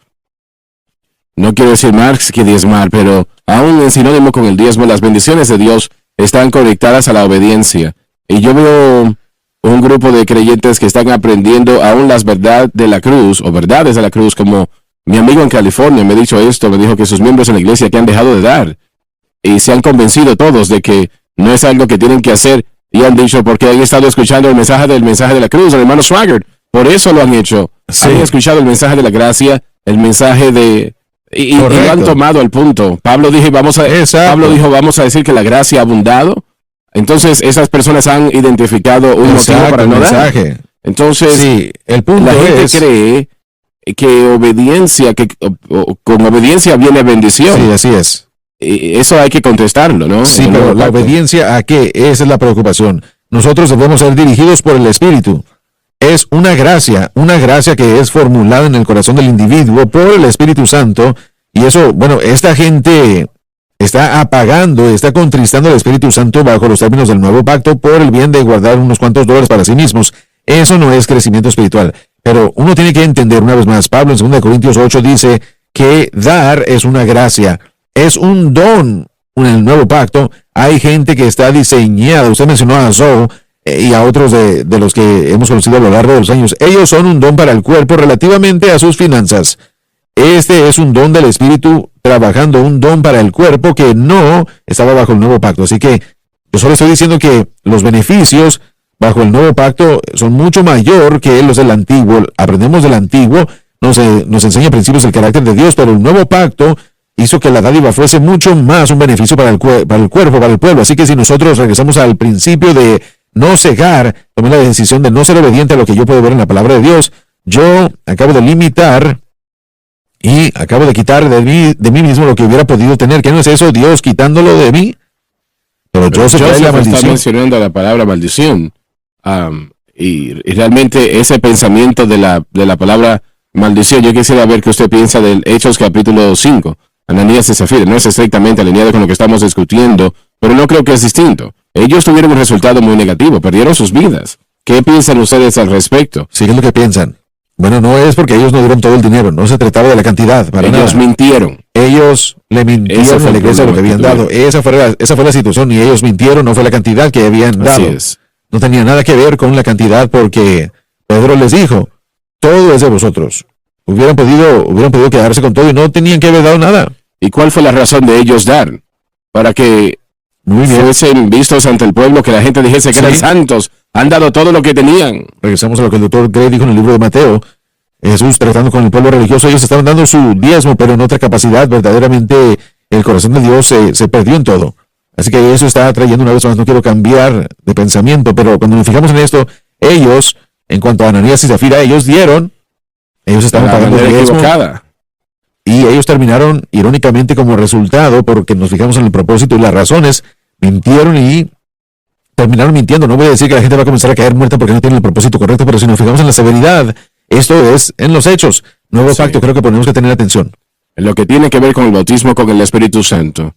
No quiero decir Marx que diezmar, pero aún en sinónimo con el diezmo, las bendiciones de Dios están conectadas a la obediencia. Y yo veo un grupo de creyentes que están aprendiendo aún las verdades de la cruz, o verdades de la cruz, como mi amigo en California me ha dicho esto, me dijo que sus miembros en la iglesia que han dejado de dar, y se han convencido todos de que no es algo que tienen que hacer, y han dicho porque han estado escuchando el mensaje de la cruz, el hermano Swagger, por eso lo han hecho. Sí. Han escuchado el mensaje de la gracia, el mensaje de... Y lo han tomado al punto. Pablo dijo, vamos a decir que la gracia ha abundado. Entonces, esas personas han identificado un motivo para no dar. Entonces, sí, el punto la gente cree que con obediencia viene bendición. Sí, así es. Y eso hay que contestarlo, ¿no? Sí, pero la obediencia ¿a qué? Esa es la preocupación. Nosotros debemos ser dirigidos por el Espíritu. Es una gracia que es formulada en el corazón del individuo por el Espíritu Santo, y eso, bueno, esta gente está apagando, está contristando al Espíritu Santo bajo los términos del nuevo pacto por el bien de guardar unos cuantos dólares para sí mismos. Eso no es crecimiento espiritual. Pero uno tiene que entender una vez más, Pablo en 2 Corintios 8 dice que dar es una gracia, es un don. En el nuevo pacto hay gente que está diseñada, usted mencionó a Zoe y a otros de los que hemos conocido a lo largo de los años. Ellos son un don para el cuerpo relativamente a sus finanzas. Este es un don del Espíritu trabajando, un don para el cuerpo que no estaba bajo el nuevo pacto. Así que yo solo estoy diciendo que los beneficios bajo el nuevo pacto son mucho mayor que los del antiguo. Aprendemos del antiguo, nos enseña principios del carácter de Dios, pero el nuevo pacto hizo que la dádiva fuese mucho más un beneficio para el cuerpo, para el pueblo. Así que si nosotros regresamos al principio de no cegar, tomé la decisión de no ser obediente a lo que yo puedo ver en la palabra de Dios, yo acabo de limitar y acabo de quitar de mí mismo lo que hubiera podido tener. ¿Qué no es eso? Dios quitándolo de mí. Pero yo sé que hay la maldición. Está mencionando la palabra maldición. Y realmente ese pensamiento de la palabra maldición, yo quisiera ver qué usted piensa del Hechos capítulo 5. Ananías y Zafira, no es estrictamente alineado con lo que estamos discutiendo, pero no creo que es distinto. Ellos tuvieron un resultado muy negativo, perdieron sus vidas. ¿Qué piensan ustedes al respecto? Sí, ¿qué es lo que piensan? Bueno, no es porque ellos no dieron todo el dinero, no se trataba de la cantidad. Ellos mintieron. Ellos le mintieron a la iglesia lo que habían dado. Esa fue la situación, y ellos mintieron, no fue la cantidad que habían dado. Así es. No tenía nada que ver con la cantidad, porque Pedro les dijo, todo es de vosotros. Hubieran podido quedarse con todo y no tenían que haber dado nada. ¿Y cuál fue la razón de ellos dar? Para que fuesen vistos ante el pueblo, que la gente dijese que eran santos, han dado todo lo que tenían. Regresamos a lo que el doctor Gray dijo en el libro de Mateo. Jesús tratando con el pueblo religioso, ellos estaban dando su diezmo, pero en otra capacidad. Verdaderamente el corazón de Dios se perdió en todo. Así que eso está trayendo una vez más, no quiero cambiar de pensamiento, pero cuando nos fijamos en esto, ellos, en cuanto a Ananías y Zafira, ellos estaban pagando el diezmo. Equivocada. Y ellos terminaron, irónicamente, como resultado, porque nos fijamos en el propósito y las razones, mintieron y terminaron mintiendo. No voy a decir que la gente va a comenzar a caer muerta porque no tiene el propósito correcto, pero si nos fijamos en la severidad, esto es en los hechos. Nuevo pacto, creo que tenemos que tener atención. En lo que tiene que ver con el bautismo con el Espíritu Santo,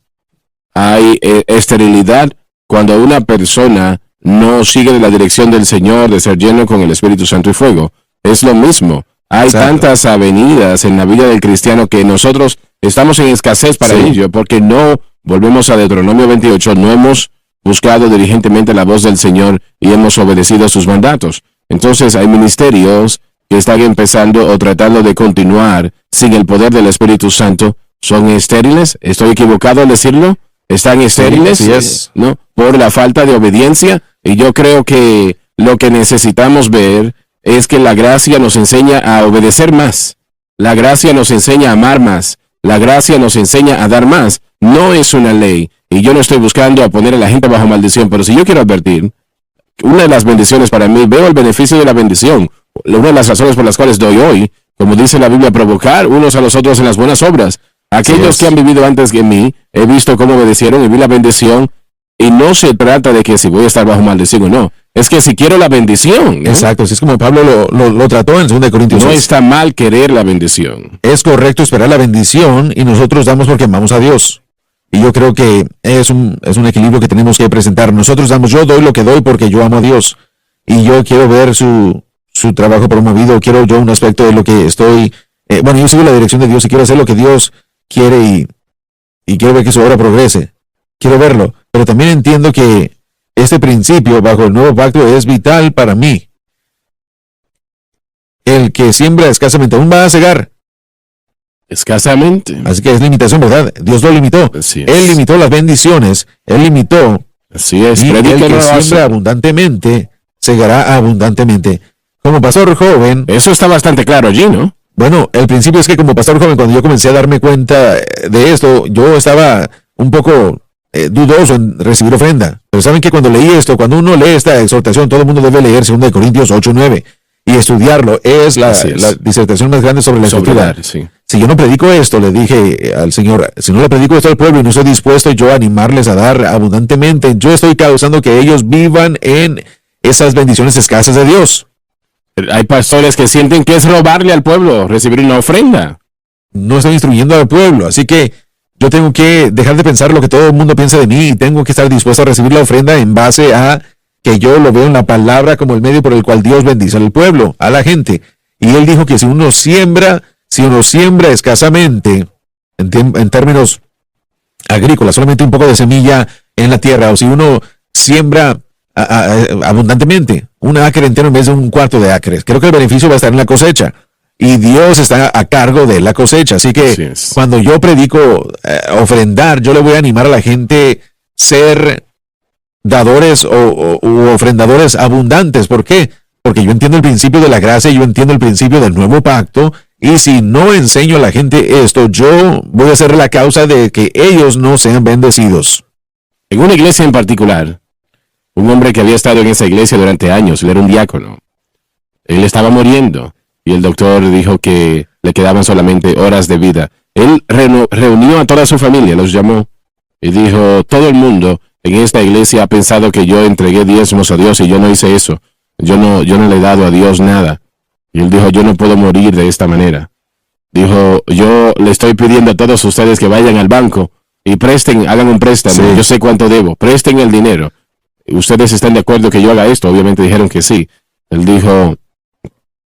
hay esterilidad cuando una persona no sigue la dirección del Señor de ser lleno con el Espíritu Santo y fuego. Es lo mismo. Hay tantas avenidas en la vida del cristiano que nosotros estamos en escasez para ello, porque no, volvemos a Deuteronomio 28, no hemos buscado diligentemente la voz del Señor y hemos obedecido a sus mandatos. Entonces hay ministerios que están empezando o tratando de continuar sin el poder del Espíritu Santo. ¿Son estériles? ¿Estoy equivocado al decirlo? ¿Están estériles? ¿No? Por la falta de obediencia. Y yo creo que lo que necesitamos ver es que la gracia nos enseña a obedecer más. La gracia nos enseña a amar más. La gracia nos enseña a dar más. No es una ley. Y yo no estoy buscando a poner a la gente bajo maldición. Pero si yo quiero advertir, una de las bendiciones para mí, veo el beneficio de la bendición. una de las razones por las cuales doy hoy, como dice la Biblia, provocar unos a los otros en las buenas obras. Aquellos que han vivido antes que mí, he visto cómo obedecieron y vi la bendición. Y no se trata de que si voy a estar bajo maldición o no. Es que si quiero la bendición, ¿no? Exacto, así es como Pablo lo trató en 2 Corintios 6. No está mal querer la bendición. Es correcto esperar la bendición y nosotros damos porque amamos a Dios. Y yo creo que es un equilibrio que tenemos que presentar. Nosotros damos, yo doy lo que doy porque yo amo a Dios. Y yo quiero ver su trabajo promovido, quiero yo un aspecto de lo que estoy... yo sigo la dirección de Dios y quiero hacer lo que Dios quiere y quiero ver que su obra progrese. Quiero verlo. Pero también entiendo que este principio bajo el nuevo pacto es vital para mí. El que siembra escasamente aún va a cegar. Escasamente. Así que es limitación, ¿verdad? Dios lo limitó. Así es. Él limitó las bendiciones. Él limitó. Así es. Y el que siembra abundantemente, segará abundantemente. Como pastor joven... Eso está bastante claro allí, ¿no? Bueno, el principio es que como pastor joven, cuando yo comencé a darme cuenta de esto, yo estaba un poco... dudoso en recibir ofrenda. Pero saben que cuando leí esto, cuando uno lee esta exhortación, todo el mundo debe leer 2 Corintios 8:9 y estudiarlo. Es la disertación más grande sobre la escritura. Sí. Si yo no predico esto, le dije al Señor, si no le predico esto al pueblo y no estoy dispuesto yo a animarles a dar abundantemente, yo estoy causando que ellos vivan en esas bendiciones escasas de Dios. Hay pastores que sienten que es robarle al pueblo recibir una ofrenda. No estoy instruyendo al pueblo, así que yo tengo que dejar de pensar lo que todo el mundo piensa de mí y tengo que estar dispuesto a recibir la ofrenda en base a que yo lo veo en la palabra como el medio por el cual Dios bendice al pueblo, a la gente. Y él dijo que si uno siembra escasamente, en términos agrícolas, solamente un poco de semilla en la tierra, o si uno siembra abundantemente, un acre entero en vez de un cuarto de acres, creo que el beneficio va a estar en la cosecha. Y Dios está a cargo de la cosecha. Así que cuando yo predico ofrendar, yo le voy a animar a la gente ser dadores u ofrendadores abundantes. ¿Por qué? Porque yo entiendo el principio de la gracia, yo entiendo el principio del nuevo pacto. Y si no enseño a la gente esto, yo voy a ser la causa de que ellos no sean bendecidos. En una iglesia en particular, un hombre que había estado en esa iglesia durante años, él era un diácono. Él estaba muriendo. Y el doctor dijo que le quedaban solamente horas de vida. Él reunió a toda su familia, los llamó y dijo, todo el mundo en esta iglesia ha pensado que yo entregué diezmos a Dios y yo no hice eso. Yo no le he dado a Dios nada. Y él dijo, yo no puedo morir de esta manera. Dijo, yo le estoy pidiendo a todos ustedes que vayan al banco y presten, hagan un préstamo. Sí. Yo sé cuánto debo, presten el dinero. ¿Ustedes están de acuerdo que yo haga esto? Obviamente dijeron que sí. Él dijo,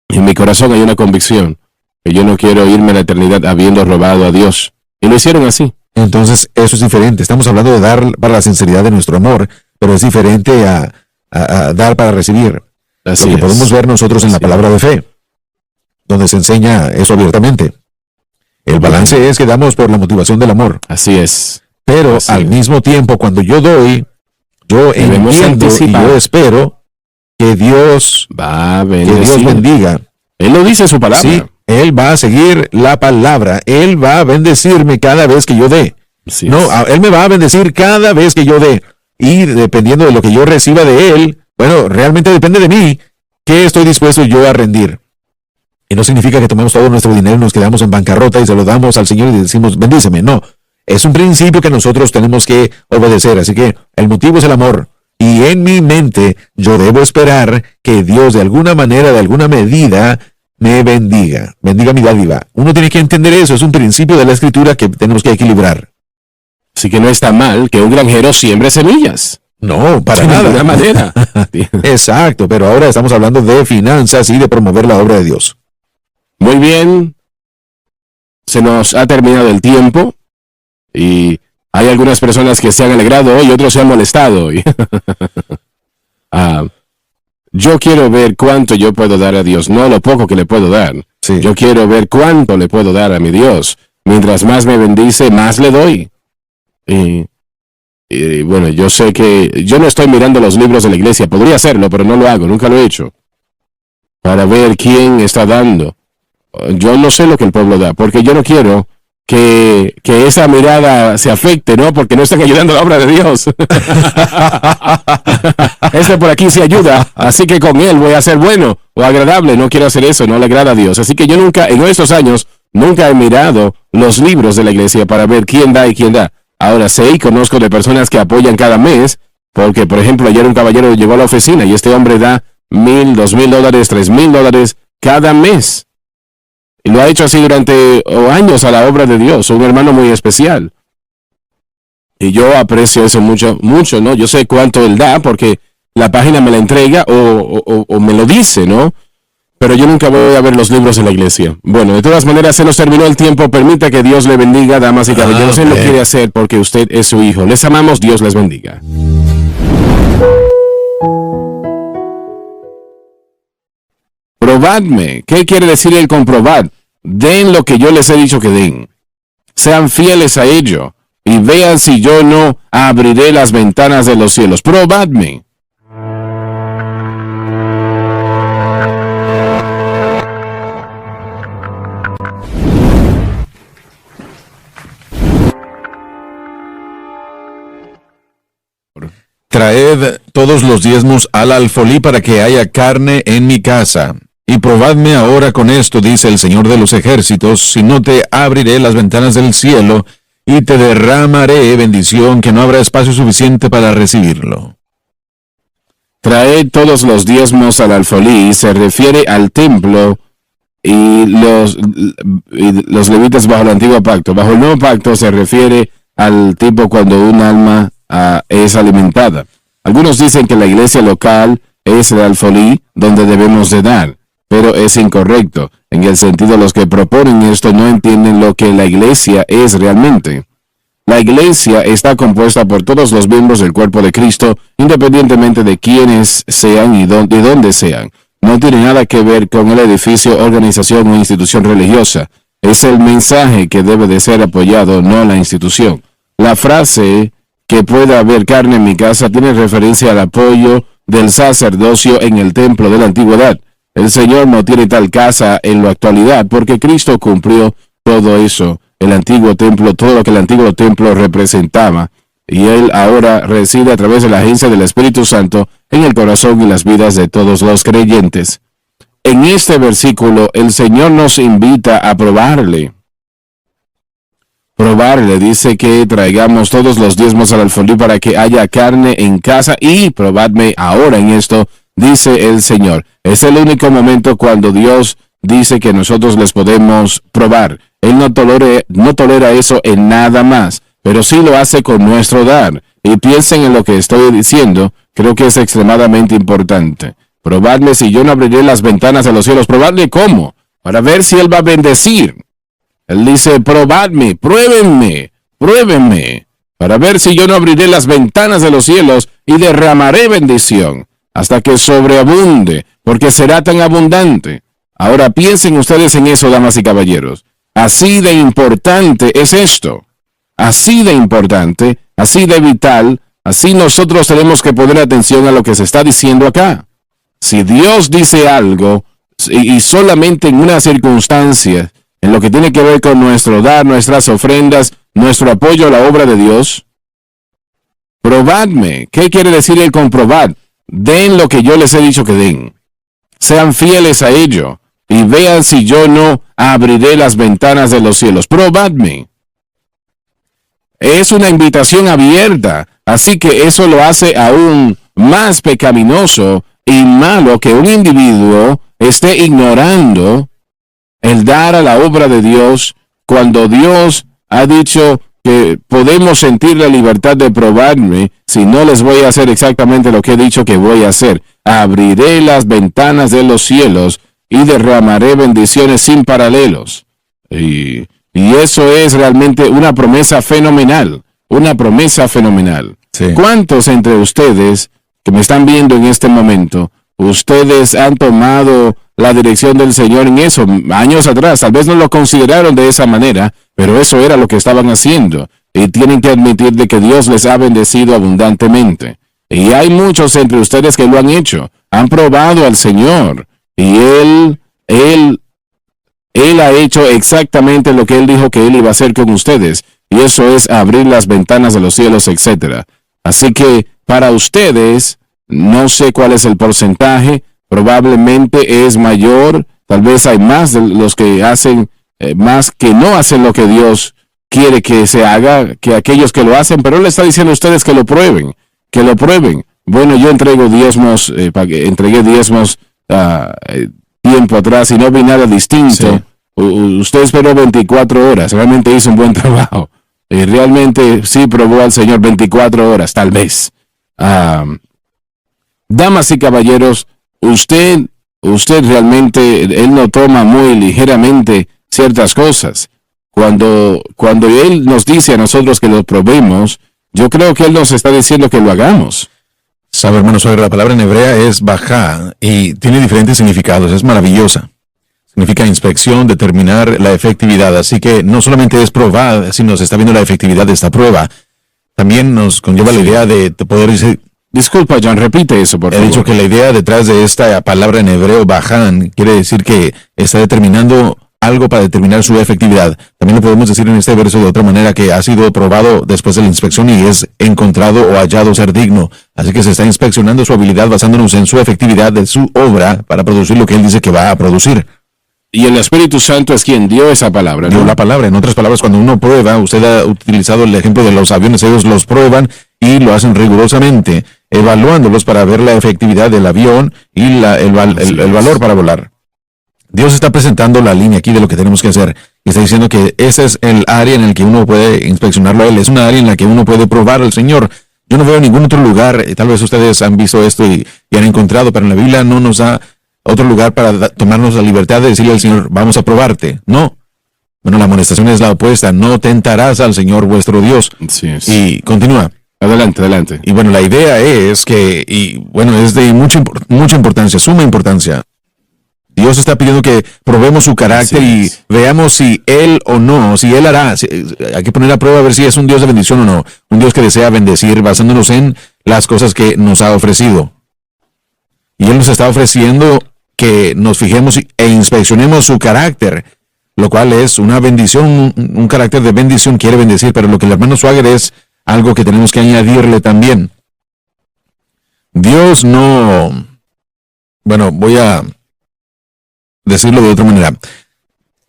en mi corazón hay una convicción que yo no quiero irme a la eternidad habiendo robado a Dios. Y lo hicieron así. Entonces, eso es diferente. Estamos hablando de dar para la sinceridad de nuestro amor, pero es diferente a dar para recibir. Así lo que podemos ver nosotros en la palabra de fe, donde se enseña eso abiertamente. El balance es que damos por la motivación del amor. Así es. Pero así al mismo tiempo, cuando yo doy, yo entiendo y yo espero que Dios bendiga. Él lo dice en su palabra. Sí, Él va a seguir la palabra. Él va a bendecirme cada vez que yo dé. Sí, Él me va a bendecir cada vez que yo dé. Y dependiendo de lo que yo reciba de Él, bueno, realmente depende de mí, ¿qué estoy dispuesto yo a rendir? Y no significa que tomemos todo nuestro dinero y nos quedamos en bancarrota y se lo damos al Señor y decimos, bendíceme. No, es un principio que nosotros tenemos que obedecer. Así que el motivo es el amor. Y en mi mente yo debo esperar que Dios de alguna manera, de alguna medida, me bendiga mi dádiva. Uno tiene que entender eso, es un principio de la Escritura que tenemos que equilibrar. Así que no está mal que un granjero siembre semillas. No, para de nada. ninguna manera. Exacto, pero ahora estamos hablando de finanzas y de promover la obra de Dios. Muy bien. Se nos ha terminado el tiempo y hay algunas personas que se han alegrado hoy y otros se han molestado hoy. Yo quiero ver cuánto yo puedo dar a Dios, no lo poco que le puedo dar. Sí. Yo quiero ver cuánto le puedo dar a mi Dios. Mientras más me bendice, más le doy. Y bueno, yo sé que yo no estoy mirando los libros de la iglesia. Podría hacerlo, pero no lo hago, nunca lo he hecho. Para ver quién está dando. Yo no sé lo que el pueblo da, porque yo no quiero que esa mirada se afecte, ¿no? Porque no están ayudando a la obra de Dios. Este por aquí se ayuda, así que con él voy a ser bueno o agradable. No quiero hacer eso, no le agrada a Dios. Así que yo nunca, en estos años, nunca he mirado los libros de la iglesia para ver quién da y quién da. Ahora sé y conozco de personas que apoyan cada mes, porque, por ejemplo, ayer un caballero llegó a la oficina y este hombre da $1,000, $2,000, $3,000 cada mes. Y lo ha hecho así durante años a la obra de Dios, un hermano muy especial. Y yo aprecio eso mucho, mucho, ¿no? Yo sé cuánto él da porque la página me la entrega o me lo dice, ¿no? Pero yo nunca voy a ver los libros de la iglesia. Bueno, de todas maneras, se nos terminó el tiempo. Permita que Dios le bendiga, damas y caballeros. Él lo quiere hacer porque usted es su hijo. Les amamos, Dios les bendiga. Probadme. ¿Qué quiere decir el comprobad? Den lo que yo les he dicho que den. Sean fieles a ello. Y vean si yo no abriré las ventanas de los cielos. Probadme. Traed todos los diezmos al alfolí para que haya carne en mi casa. Y probadme ahora con esto, dice el Señor de los ejércitos, si no te abriré las ventanas del cielo y te derramaré bendición que no habrá espacio suficiente para recibirlo. Traed todos los diezmos al alfolí se refiere al templo y los levitas bajo el antiguo pacto. Bajo el nuevo pacto se refiere al tipo cuando un alma es alimentada. Algunos dicen que la iglesia local es el alfolí donde debemos de dar, pero es incorrecto. En el sentido, los que proponen esto no entienden lo que la iglesia es realmente. La iglesia está compuesta por todos los miembros del cuerpo de Cristo, independientemente de quiénes sean y dónde sean. No tiene nada que ver con el edificio, organización o institución religiosa. Es el mensaje que debe de ser apoyado, no la institución. La frase que pueda haber carne en mi casa tiene referencia al apoyo del sacerdocio en el templo de la antigüedad. El Señor no tiene tal casa en la actualidad porque Cristo cumplió todo eso, el antiguo templo, todo lo que el antiguo templo representaba, y Él ahora reside a través de la agencia del Espíritu Santo en el corazón y las vidas de todos los creyentes. En este versículo, el Señor nos invita a probarle. Probarle, dice que traigamos todos los diezmos al alfolí para que haya carne en casa y probadme ahora en esto, dice el Señor. Es el único momento cuando Dios dice que nosotros les podemos probar. Él no tolera eso en nada más, pero sí lo hace con nuestro dar. Y piensen en lo que estoy diciendo, creo que es extremadamente importante. Probadme si yo no abriré las ventanas de los cielos. Probadle cómo, para ver si Él va a bendecir. Él dice, probadme, pruébenme, para ver si yo no abriré las ventanas de los cielos y derramaré bendición, hasta que sobreabunde, porque será tan abundante. Ahora piensen ustedes en eso, damas y caballeros. Así de importante es esto. Así de importante, así de vital, así nosotros tenemos que poner atención a lo que se está diciendo acá. Si Dios dice algo, y solamente en una circunstancia, en lo que tiene que ver con nuestro dar, nuestras ofrendas, nuestro apoyo a la obra de Dios, probadme. ¿Qué quiere decir el comprobad? Den lo que yo les he dicho que den. Sean fieles a ello. Y vean si yo no abriré las ventanas de los cielos. Probadme. Es una invitación abierta. Así que eso lo hace aún más pecaminoso y malo que un individuo esté ignorando el dar a la obra de Dios cuando Dios ha dicho que podemos sentir la libertad de probarme si no les voy a hacer exactamente lo que he dicho que voy a hacer. Abriré las ventanas de los cielos y derramaré bendiciones sin paralelos. Y eso es realmente una promesa fenomenal. Una promesa fenomenal. Sí. ¿Cuántos entre ustedes que me están viendo en este momento, ustedes han tomado la dirección del Señor en eso años atrás? Tal vez no lo consideraron de esa manera, pero eso era lo que estaban haciendo. Y tienen que admitir de que Dios les ha bendecido abundantemente. Y hay muchos entre ustedes que lo han hecho. Han probado al Señor. Y Él Él ha hecho exactamente lo que Él dijo que Él iba a hacer con ustedes, y eso es abrir las ventanas de los cielos, etcétera. Así que para ustedes, no sé cuál es el porcentaje, probablemente es mayor, tal vez hay más de los que hacen, más que no hacen lo que Dios quiere que se haga, que aquellos que lo hacen, pero Él le está diciendo a ustedes que lo prueben, que lo prueben. Bueno, yo entrego diezmos, entregué diezmos tiempo atrás y no vi nada distinto. Sí. Usted esperó 24 horas, realmente hizo un buen trabajo. Realmente sí probó al Señor 24 horas, tal vez. Damas y caballeros, usted realmente, Él no toma muy ligeramente ciertas cosas. Cuando Él nos dice a nosotros que lo probemos, yo creo que Él nos está diciendo que lo hagamos. Sabe, hermano, sobre la palabra en hebrea es bajá y tiene diferentes significados, es maravillosa. Significa inspección, determinar la efectividad, así que no solamente es probar, sino se está viendo la efectividad de esta prueba. También nos conlleva la idea de poder decir... Disculpa, John, repite eso, por favor. He dicho que la idea detrás de esta palabra en hebreo, baján, quiere decir que está determinando algo para determinar su efectividad. También lo podemos decir en este verso de otra manera, que ha sido probado después de la inspección y es encontrado o hallado ser digno. Así que se está inspeccionando su habilidad basándonos en su efectividad de su obra para producir lo que Él dice que va a producir. Y el Espíritu Santo es quien dio esa palabra, ¿no? Dio la palabra. En otras palabras, cuando uno prueba, usted ha utilizado el ejemplo de los aviones, ellos los prueban y lo hacen rigurosamente, evaluándolos para ver la efectividad del avión y el valor para volar. Dios está presentando la línea aquí de lo que tenemos que hacer. Y está diciendo que ese es el área en el que uno puede inspeccionarlo a Él. Es una área en la que uno puede probar al Señor. Yo no veo ningún otro lugar, tal vez ustedes han visto esto y han encontrado, pero en la Biblia no nos da otro lugar para tomarnos la libertad de decirle al Señor, vamos a probarte. No. Bueno, la amonestación es la opuesta. No tentarás al Señor vuestro Dios. Sí, es. Y continúa. Adelante. Y bueno, la idea es que, y bueno, es de mucha importancia, suma importancia. Dios está pidiendo que probemos su carácter y veamos si Él o no, si Él hará. Hay que poner a prueba a ver si es un Dios de bendición o no. Un Dios que desea bendecir basándonos en las cosas que nos ha ofrecido. Y Él nos está ofreciendo que nos fijemos e inspeccionemos su carácter, lo cual es una bendición, un carácter de bendición, quiere bendecir, pero lo que el hermano Swagger es algo que tenemos que añadirle también. Dios no... Bueno, voy a decirlo de otra manera.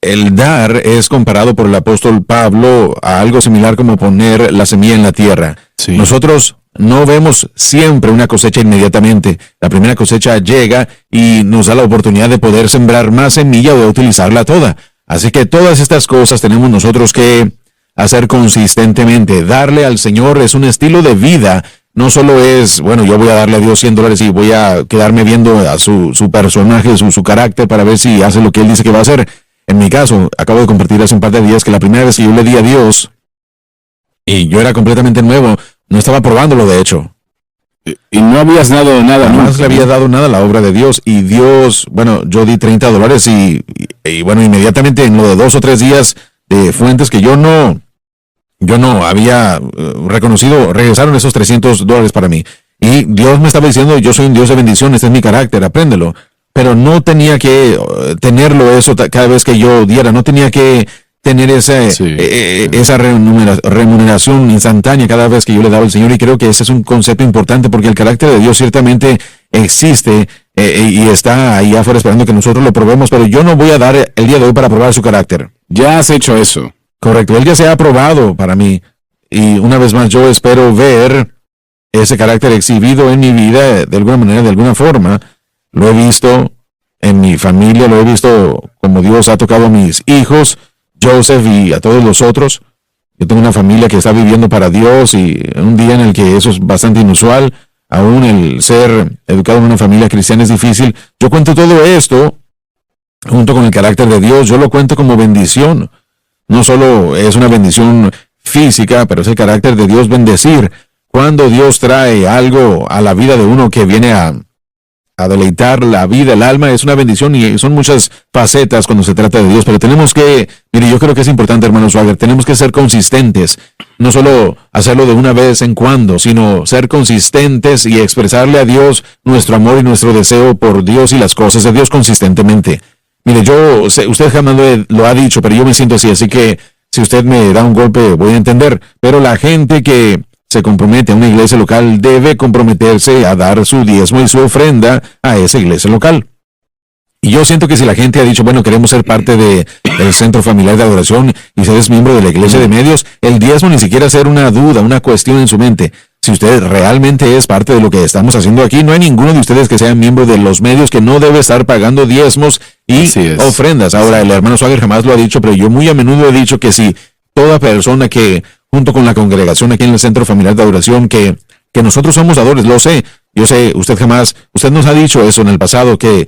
El dar es comparado por el apóstol Pablo a algo similar como poner la semilla en la tierra. Sí. Nosotros no vemos siempre una cosecha inmediatamente. La primera cosecha llega y nos da la oportunidad de poder sembrar más semilla o de utilizarla toda. Así que todas estas cosas tenemos nosotros que hacer consistentemente. Darle al Señor es un estilo de vida. No solo es, bueno, yo voy a darle a Dios $100 y voy a quedarme viendo a su personaje, su carácter para ver si hace lo que Él dice que va a hacer. En mi caso, acabo de compartir hace un par de días que la primera vez que yo le di a Dios, y yo era completamente nuevo, no estaba probándolo de hecho. Y no habías dado nada. No le había dado nada a la obra de Dios. Y Dios, bueno, yo di $30 y bueno, inmediatamente en lo de 2 o 3 días de fuentes que yo no había reconocido, regresaron esos $300 para mí. Y Dios me estaba diciendo, yo soy un Dios de bendición, este es mi carácter, apréndelo. Pero no tenía que tenerlo eso cada vez que yo diera, no tenía que tener esa remuneración instantánea cada vez que yo le daba al Señor. Y creo que ese es un concepto importante porque el carácter de Dios ciertamente existe y está ahí afuera esperando que nosotros lo probemos, pero yo no voy a dar el día de hoy para probar su carácter. Ya has hecho eso. Correcto, Él ya se ha aprobado para mí. Y una vez más yo espero ver ese carácter exhibido en mi vida de alguna manera, de alguna forma. Lo he visto en mi familia, lo he visto como Dios ha tocado a mis hijos, Joseph y a todos los otros. Yo tengo una familia que está viviendo para Dios y un día en el que eso es bastante inusual, aún el ser educado en una familia cristiana es difícil. Yo cuento todo esto junto con el carácter de Dios, yo lo cuento como bendición. No solo es una bendición física, pero es el carácter de Dios bendecir. Cuando Dios trae algo a la vida de uno que viene a deleitar la vida, el alma, es una bendición y son muchas facetas cuando se trata de Dios, pero tenemos que, mire, yo creo que es importante, hermano Swagger, tenemos que ser consistentes, no solo hacerlo de una vez en cuando, sino ser consistentes y expresarle a Dios nuestro amor y nuestro deseo por Dios y las cosas de Dios consistentemente. Mire, yo sé, usted jamás lo ha dicho, pero yo me siento así que si usted me da un golpe voy a entender. Pero la gente que se compromete a una iglesia local debe comprometerse a dar su diezmo y su ofrenda a esa iglesia local. Y yo siento que si la gente ha dicho, bueno, queremos ser parte del centro familiar de adoración y usted es miembro de la iglesia de medios, el diezmo ni siquiera ser una duda, una cuestión en su mente. Si usted realmente es parte de lo que estamos haciendo aquí, no hay ninguno de ustedes que sea miembro de los medios que no debe estar pagando diezmos y ofrendas. Ahora, el hermano Swagger jamás lo ha dicho, pero yo muy a menudo he dicho que si toda persona que, junto con la congregación aquí en el centro familiar de adoración, que nosotros somos dadores, lo sé. Yo sé, usted nos ha dicho eso en el pasado, que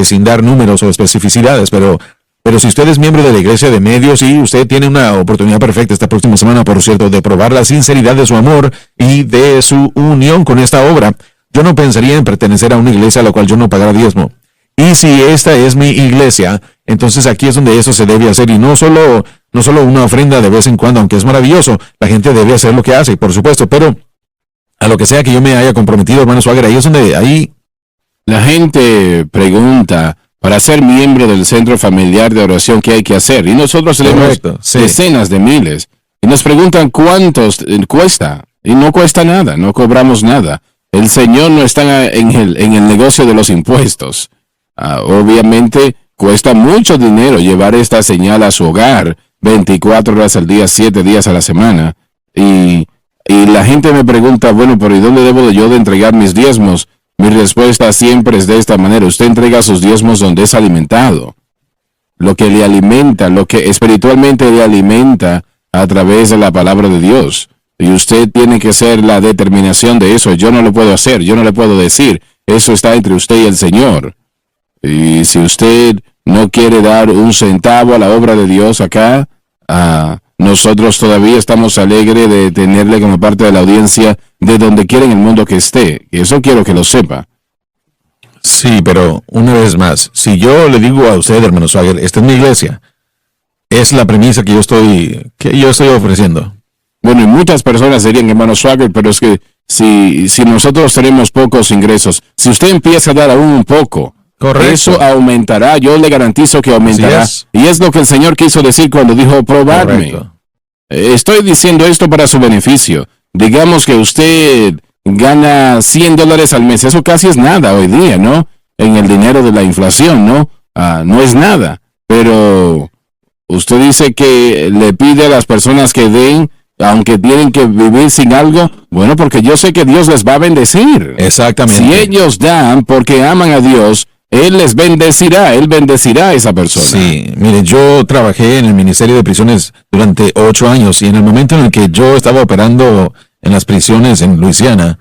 sin dar números o especificidades, pero si usted es miembro de la iglesia de medios y usted tiene una oportunidad perfecta esta próxima semana, por cierto, de probar la sinceridad de su amor y de su unión con esta obra, yo no pensaría en pertenecer a una iglesia a la cual yo no pagara diezmo. Y si esta es mi iglesia, entonces aquí es donde eso se debe hacer, y no solo una ofrenda de vez en cuando, aunque es maravilloso, la gente debe hacer lo que hace, por supuesto, pero a lo que sea que yo me haya comprometido, hermano Swagger, ahí es donde la gente pregunta, para ser miembro del centro familiar de oración, ¿qué hay que hacer? Y nosotros tenemos decenas de miles. Y nos preguntan cuántos cuesta. Y no cuesta nada, no cobramos nada. El Señor no está en el negocio de los impuestos. Obviamente cuesta mucho dinero llevar esta señal a su hogar 24 horas al día, 7 días a la semana. Y la gente me pregunta, bueno, pero ¿y dónde debo yo de entregar mis diezmos? Mi respuesta siempre es de esta manera: usted entrega sus diezmos donde es alimentado. Lo que le alimenta, lo que espiritualmente le alimenta a través de la palabra de Dios. Y usted tiene que ser la determinación de eso. Yo no lo puedo hacer, yo no le puedo decir. Eso está entre usted y el Señor. Y si usted no quiere dar un centavo a la obra de Dios acá, nosotros todavía estamos alegres de tenerle como parte de la audiencia de donde quiera en el mundo que esté. Y eso quiero que lo sepa. Sí, pero una vez más, si yo le digo a usted, hermano Swagger, esta es mi iglesia, es la premisa que yo estoy ofreciendo. Bueno, y muchas personas dirían, hermano Swagger, pero es que si nosotros tenemos pocos ingresos, si usted empieza a dar aún un poco, correcto, eso aumentará, yo le garantizo que aumentará. Y es lo que el Señor quiso decir cuando dijo, probadme. Estoy diciendo esto para su beneficio. Digamos que usted gana $100 al mes, eso casi es nada hoy día, ¿no? En el dinero de la inflación, ¿no? No es nada. Pero usted dice que le pide a las personas que den, aunque tienen que vivir sin algo. Bueno, porque yo sé que Dios les va a bendecir. Exactamente. Si ellos dan porque aman a Dios, Él les bendecirá, Él bendecirá a esa persona. Sí, mire, yo trabajé en el Ministerio de Prisiones durante 8 años, y en el momento en el que yo estaba operando en las prisiones en Luisiana,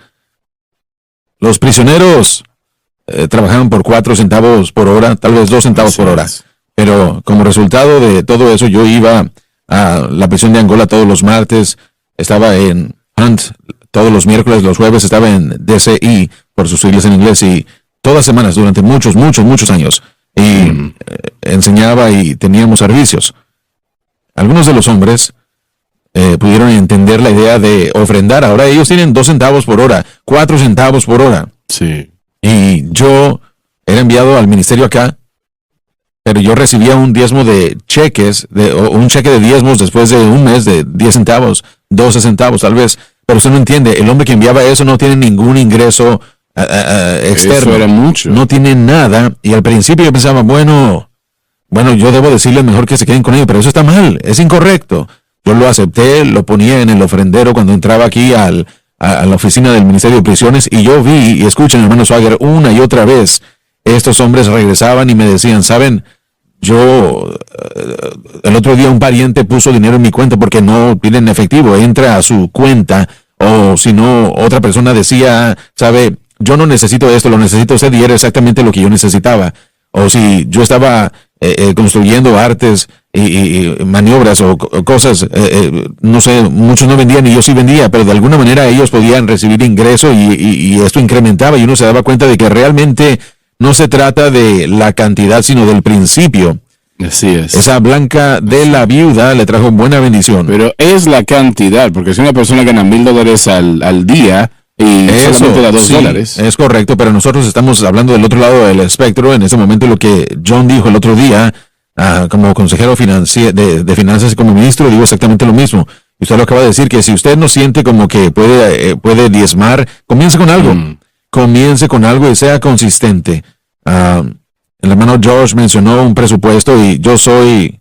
los prisioneros trabajaban por 4 centavos por hora, tal vez 2 centavos por hora. Pero como resultado de todo eso, yo iba a la prisión de Angola todos los martes, estaba en Hunt todos los miércoles, los jueves estaba en DCI, por sus siglas en inglés, y todas semanas durante muchos años, y enseñaba y teníamos servicios. Algunos de los hombres pudieron entender la idea de ofrendar. Ahora ellos tienen 2 centavos por hora, 4 centavos por hora. Sí. Y yo era enviado al ministerio acá, pero yo recibía un diezmo de cheques, o un cheque de diezmos después de un mes de 10 centavos, 12 centavos tal vez. Pero usted no entiende, el hombre que enviaba eso no tiene ningún ingreso externo. Eso era mucho. No tiene nada. Y al principio yo pensaba, bueno, yo debo decirles mejor que se queden con ellos, pero eso está mal, es incorrecto. Yo lo acepté, lo ponía en el ofrendero cuando entraba aquí a la oficina del Ministerio de Prisiones, y yo vi, y escuchen, hermano Swagger, una y otra vez, estos hombres regresaban y me decían, ¿saben? El otro día un pariente puso dinero en mi cuenta porque no piden efectivo, entra a su cuenta, o si no, otra persona decía, ¿sabe? Yo no necesito esto, lo necesito usted, y era exactamente lo que yo necesitaba. O si yo estaba construyendo artes y maniobras o cosas, no sé, muchos no vendían y yo sí vendía, pero de alguna manera ellos podían recibir ingreso y esto incrementaba, y uno se daba cuenta de que realmente no se trata de la cantidad, sino del principio. Así es. Esa Blanca de la viuda le trajo buena bendición. Pero es la cantidad, porque si una persona gana $1,000 al día, y solamente da $2. Es correcto, pero nosotros estamos hablando del otro lado del espectro. En ese momento lo que John dijo el otro día, como consejero de finanzas y como ministro, digo exactamente lo mismo. Usted lo acaba de decir, que si usted no siente como que puede diezmar, comience con algo. Comience con algo y sea consistente. El hermano George mencionó un presupuesto y yo soy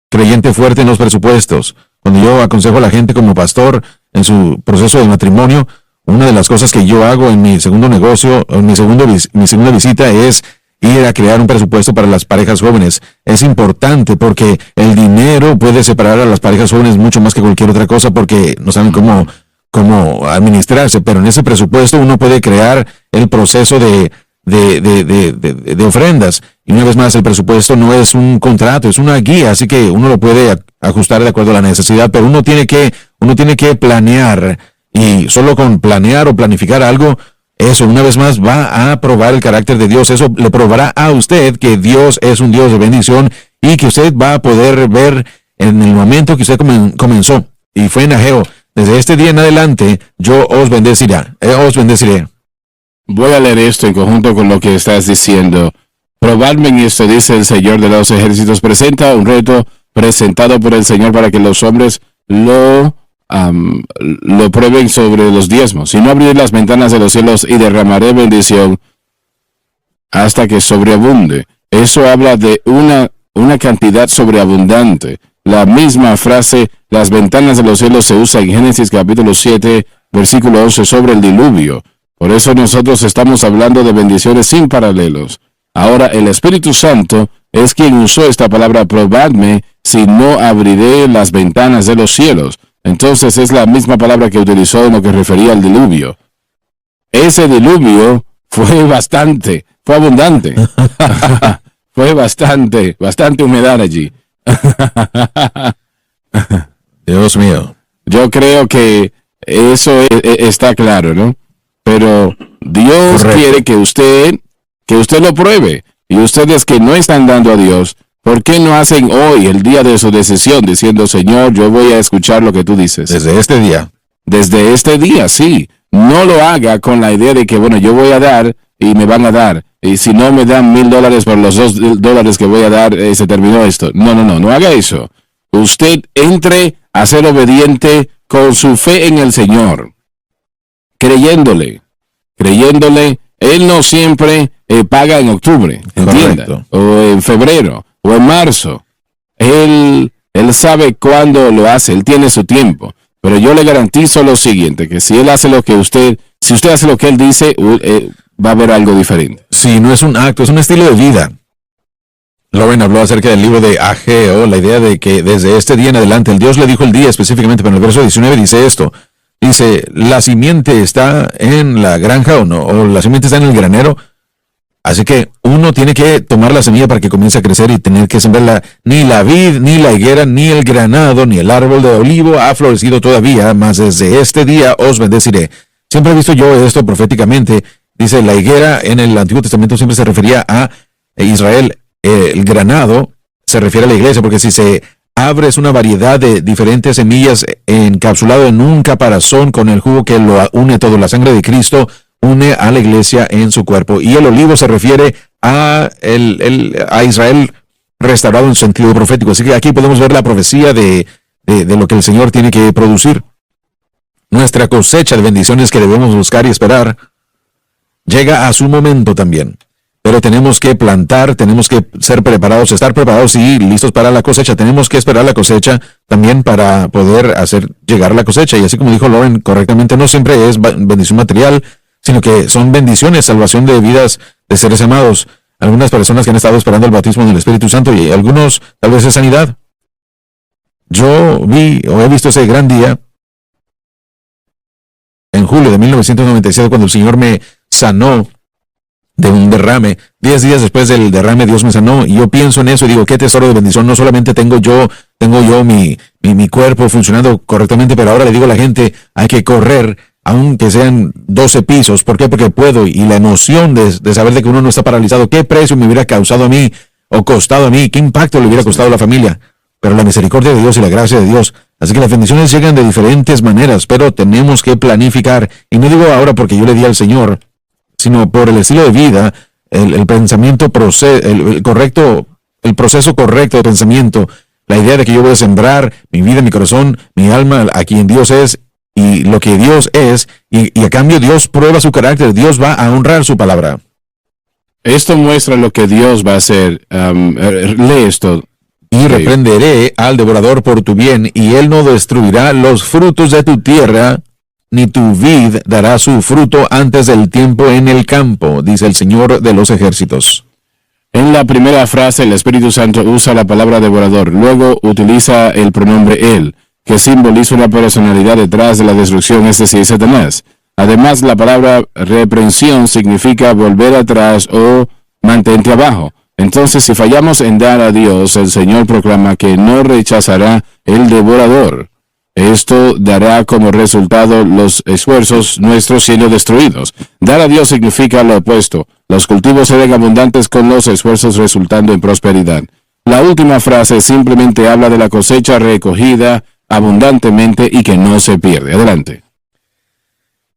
creyente fuerte en los presupuestos. Cuando yo aconsejo a la gente como pastor en su proceso de matrimonio, una de las cosas que yo hago en mi segundo negocio, en mi segunda visita, es ir a crear un presupuesto para las parejas jóvenes. Es importante porque el dinero puede separar a las parejas jóvenes mucho más que cualquier otra cosa, porque no saben cómo administrarse, pero en ese presupuesto uno puede crear el proceso de ofrendas. Y una vez más, el presupuesto no es un contrato, es una guía, así que uno lo puede ajustar de acuerdo a la necesidad, pero uno tiene que planear, y solo con planear o planificar algo, eso una vez más va a probar el carácter de Dios. Eso le probará a usted que Dios es un Dios de bendición y que usted va a poder ver en el momento que usted comenzó, y fue en Ageo: desde este día en adelante yo os bendeciré. Voy a leer esto en conjunto con lo que estás diciendo. Probadme en esto, dice el Señor de los ejércitos. Presenta un reto presentado por el Señor para que los hombres lo prueben sobre los diezmos. Si no abriré las ventanas de los cielos y derramaré bendición hasta que sobreabunde. Eso habla de una cantidad sobreabundante. La misma frase, las ventanas de los cielos, se usa en Génesis capítulo 7, versículo 11, sobre el diluvio. Por eso nosotros estamos hablando de bendiciones sin paralelos. Ahora, el Espíritu Santo es quien usó esta palabra: probadme si no abriré las ventanas de los cielos. Entonces es la misma palabra que utilizó en lo que refería al diluvio. Ese diluvio fue abundante. Fue bastante humedad allí. Dios mío. Yo creo que eso está claro, ¿no? Pero Dios quiere que usted lo pruebe. Y ustedes que no están dando a Dios, ¿por qué no hacen hoy el día de su decisión diciendo: Señor, yo voy a escuchar lo que tú dices? Desde este día. Desde este día, sí. No lo haga con la idea de que, bueno, yo voy a dar y me van a dar. Y si no me dan $1,000 por los $2 que voy a dar, se terminó esto. No haga eso. Usted entre a ser obediente con su fe en el Señor. Creyéndole. Él no siempre paga en octubre, entienda, o en febrero, o en marzo. Él sabe cuándo lo hace, él tiene su tiempo. Pero yo le garantizo lo siguiente, que si usted hace lo que él dice, va a haber algo diferente. Sí, no es un acto, es un estilo de vida. Lauren habló acerca del libro de Ageo, la idea de que desde este día en adelante, el Dios le dijo el día específicamente, pero en el verso 19 dice esto. Dice: la simiente está en la granja o la simiente está en el granero. Así que uno tiene que tomar la semilla para que comience a crecer y tener que sembrarla. Ni la vid, ni la higuera, ni el granado, ni el árbol de olivo ha florecido todavía, mas desde este día os bendeciré. Siempre he visto yo esto proféticamente. Dice, la higuera en el Antiguo Testamento siempre se refería a Israel. El granado se refiere a la iglesia, porque si se abre es una variedad de diferentes semillas encapsulado en un caparazón con el jugo que lo une todo. La sangre de Cristo une a la iglesia en su cuerpo. Y el olivo se refiere a Israel restaurado en sentido profético. Así que aquí podemos ver la profecía de lo que el Señor tiene que producir. Nuestra cosecha de bendiciones que debemos buscar y esperar llega a su momento también. Pero tenemos que plantar, tenemos que ser preparados, estar preparados y listos para la cosecha. Tenemos que esperar la cosecha también para poder hacer llegar la cosecha. Y así como dijo Lauren correctamente, no siempre es bendición material, sino que son bendiciones, salvación de vidas de seres amados. Algunas personas que han estado esperando el bautismo del Espíritu Santo y algunos tal vez es sanidad. Yo he visto ese gran día en julio de 1997 cuando el Señor me sanó de un derrame. 10 días después del derrame Dios me sanó y yo pienso en eso y digo, qué tesoro de bendición. No solamente tengo yo mi cuerpo funcionando correctamente, pero ahora le digo a la gente, hay que correr aunque sean 12 pisos. ¿Por qué? Porque puedo. Y la emoción de saber de que uno no está paralizado, qué precio me hubiera causado a mí o costado a mí, qué impacto le hubiera costado a la familia. Pero la misericordia de Dios y la gracia de Dios Así que las bendiciones llegan de diferentes maneras, pero tenemos que planificar. Y no digo ahora porque yo le di al Señor, sino por el estilo de vida, el pensamiento, el proceso correcto de pensamiento, la idea de que yo voy a sembrar mi vida, mi corazón, mi alma, a quien Dios es, y lo que Dios es, y a cambio Dios prueba su carácter, Dios va a honrar su palabra. Esto muestra lo que Dios va a hacer. Lee esto. Y reprenderé al devorador por tu bien, y él no destruirá los frutos de tu tierra, ni tu vid dará su fruto antes del tiempo en el campo, dice el Señor de los ejércitos. En la primera frase, el Espíritu Santo usa la palabra devorador, luego utiliza el pronombre él, que simboliza una personalidad detrás de la destrucción, es decir, Satanás. Además, la palabra reprensión significa volver atrás o mantente abajo. Entonces, si fallamos en dar a Dios, el Señor proclama que no rechazará el devorador. Esto dará como resultado los esfuerzos nuestros siendo destruidos. Dar a Dios significa lo opuesto. Los cultivos serán abundantes con los esfuerzos resultando en prosperidad. La última frase simplemente habla de la cosecha recogida abundantemente y que no se pierde. Adelante.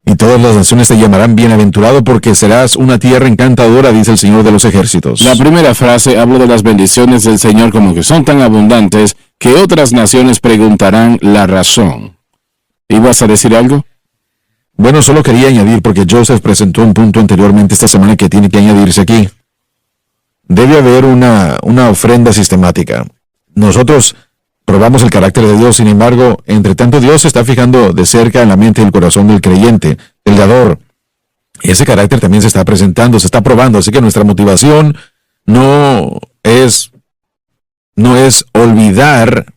Y todas las naciones te llamarán bienaventurado porque serás una tierra encantadora, dice el Señor de los ejércitos. La primera frase habla de las bendiciones del Señor como que son tan abundantes que otras naciones preguntarán la razón. ¿Ibas a decir algo? Bueno, solo quería añadir, porque Joseph presentó un punto anteriormente esta semana que tiene que añadirse aquí. Debe haber una ofrenda sistemática. Nosotros probamos el carácter de Dios, sin embargo, entre tanto Dios se está fijando de cerca en la mente y el corazón del creyente, del dador. Ese carácter también se está presentando, se está probando, así que nuestra motivación no es olvidar,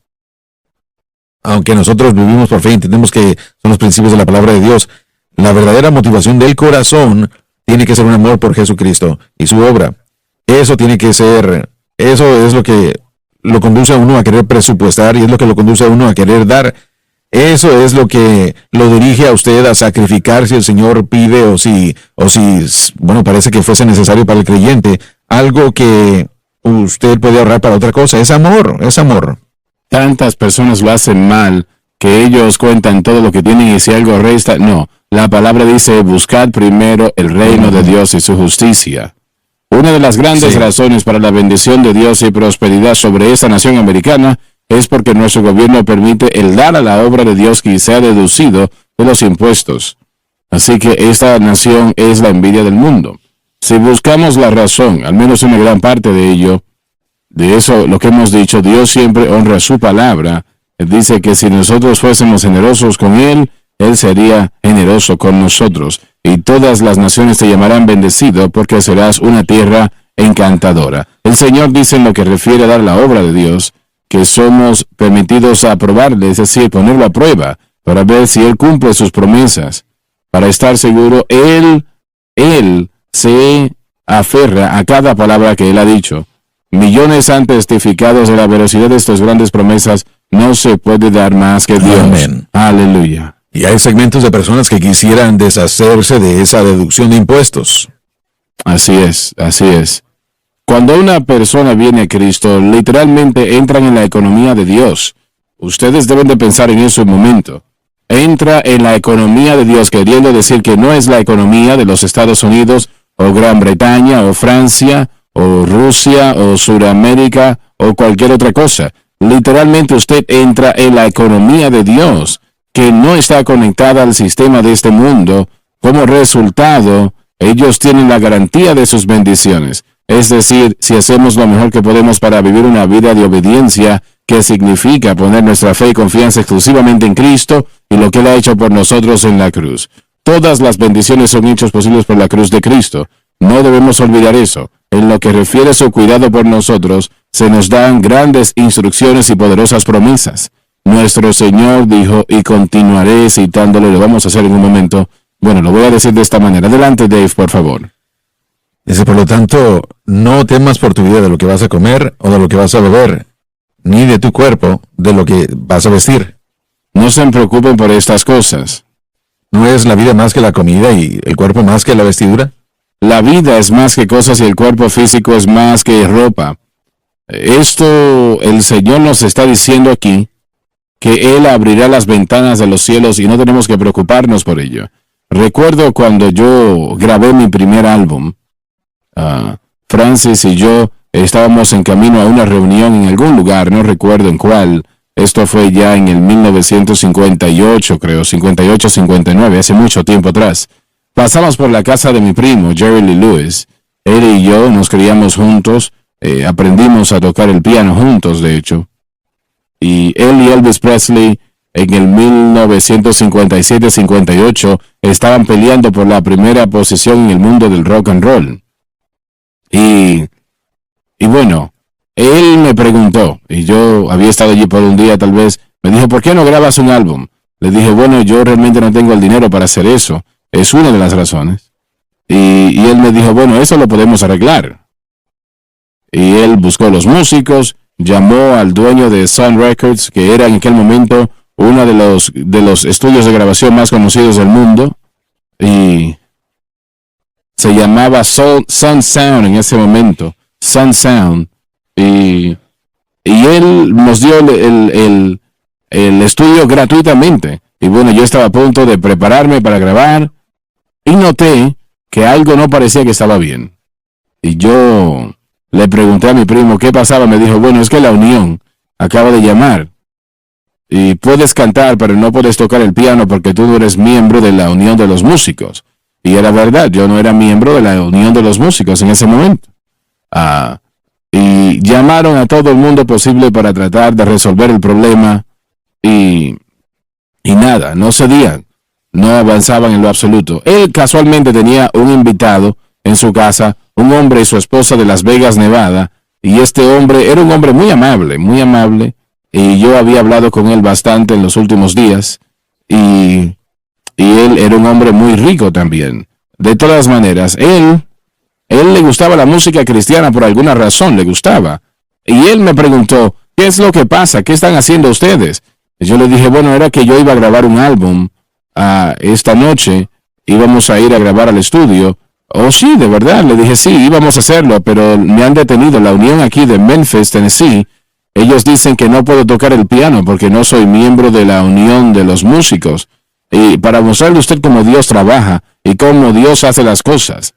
aunque nosotros vivimos por fe y entendemos que son los principios de la palabra de Dios, la verdadera motivación del corazón tiene que ser un amor por Jesucristo y su obra. Eso tiene que ser, eso es lo que lo conduce a uno a querer presupuestar y es lo que lo conduce a uno a querer dar. Eso es lo que lo dirige a usted a sacrificar si el Señor pide o si, bueno, parece que fuese necesario para el creyente, algo que usted puede ahorrar para otra cosa. Es amor, es amor. Tantas personas lo hacen mal que ellos cuentan todo lo que tienen y si algo resta, no. La palabra dice, buscad primero el reino de Dios y su justicia. Una de las grandes razones para la bendición de Dios y prosperidad sobre esta nación americana es porque nuestro gobierno permite el dar a la obra de Dios que se ha deducido de los impuestos. Así que esta nación es la envidia del mundo. Si buscamos la razón, al menos una gran parte de ello, de eso lo que hemos dicho, Dios siempre honra su palabra. Él dice que si nosotros fuésemos generosos con Él, Él sería generoso con nosotros. Y todas las naciones te llamarán bendecido porque serás una tierra encantadora. El Señor dice en lo que refiere a dar la obra de Dios, que somos permitidos a probarle, es decir, ponerlo a prueba, para ver si Él cumple sus promesas. Para estar seguro, Él se aferra a cada palabra que Él ha dicho. Millones han testificado de la veracidad de estas grandes promesas. No se puede dar más que Dios. Amén. Aleluya. Y hay segmentos de personas que quisieran deshacerse de esa deducción de impuestos. Así es, así es. Cuando una persona viene a Cristo, literalmente entran en la economía de Dios. Ustedes deben de pensar en eso un momento. Entra en la economía de Dios, queriendo decir que no es la economía de los Estados Unidos, o Gran Bretaña, o Francia, o Rusia, o Sudamérica, o cualquier otra cosa. Literalmente usted entra en la economía de Dios, que no está conectada al sistema de este mundo. Como resultado, ellos tienen la garantía de sus bendiciones. Es decir, si hacemos lo mejor que podemos para vivir una vida de obediencia, que significa poner nuestra fe y confianza exclusivamente en Cristo y lo que Él ha hecho por nosotros en la cruz. Todas las bendiciones son hechas posibles por la cruz de Cristo. No debemos olvidar eso. En lo que refiere a su cuidado por nosotros, se nos dan grandes instrucciones y poderosas promesas. Nuestro Señor dijo, y continuaré citándolo, lo vamos a hacer en un momento. Bueno, lo voy a decir de esta manera. Adelante, Dave, por favor. Dice, por lo tanto, no temas por tu vida de lo que vas a comer o de lo que vas a beber, ni de tu cuerpo de lo que vas a vestir. No se preocupen por estas cosas. ¿No es la vida más que la comida y el cuerpo más que la vestidura? La vida es más que cosas y el cuerpo físico es más que ropa. Esto el Señor nos está diciendo aquí, que Él abrirá las ventanas de los cielos y no tenemos que preocuparnos por ello. Recuerdo cuando yo grabé mi primer álbum, Francis y yo estábamos en camino a una reunión en algún lugar, no recuerdo en cuál. Esto fue ya en el 1958, creo, 58, 59, hace mucho tiempo atrás. Pasamos por la casa de mi primo, Jerry Lee Lewis. Él y yo nos criamos juntos, aprendimos a tocar el piano juntos, de hecho. Y él y Elvis Presley en el 1957-58 estaban peleando por la primera posición en el mundo del rock and roll. Y bueno, él me preguntó, y yo había estado allí por un día tal vez, me dijo, ¿por qué no grabas un álbum? Le dije, bueno, yo realmente no tengo el dinero para hacer eso. Es una de las razones. Y él me dijo, bueno, eso lo podemos arreglar. Y él buscó los músicos, llamó al dueño de Sun Records, que era en aquel momento uno de los estudios de grabación más conocidos del mundo, y se llamaba Sun Sound en ese momento, Sun Sound, y él nos dio el estudio gratuitamente. Y bueno, yo estaba a punto de prepararme para grabar, y noté que algo no parecía que estaba bien. Y yo le pregunté a mi primo qué pasaba. Me dijo, bueno, es que la Unión acaba de llamar. Y puedes cantar, pero no puedes tocar el piano porque tú no eres miembro de la Unión de los Músicos. Y era verdad, yo no era miembro de la Unión de los Músicos en ese momento. Y llamaron a todo el mundo posible para tratar de resolver el problema. Y nada, no cedían. No avanzaban en lo absoluto. Él casualmente tenía un invitado en su casa, un hombre y su esposa de Las Vegas, Nevada, y este hombre era un hombre muy amable, y yo había hablado con él bastante en los últimos días, y él era un hombre muy rico también. De todas maneras, él le gustaba la música cristiana por alguna razón, le gustaba, y él me preguntó, ¿qué es lo que pasa? ¿Qué están haciendo ustedes? Y yo le dije, bueno, era que yo iba a grabar un álbum, esta noche íbamos a ir a grabar al estudio. Oh, sí, de verdad, le dije, sí, íbamos a hacerlo, pero me han detenido. La Unión aquí de Memphis, Tennessee, ellos dicen que no puedo tocar el piano porque no soy miembro de la Unión de los Músicos. Y para mostrarle a usted cómo Dios trabaja y cómo Dios hace las cosas.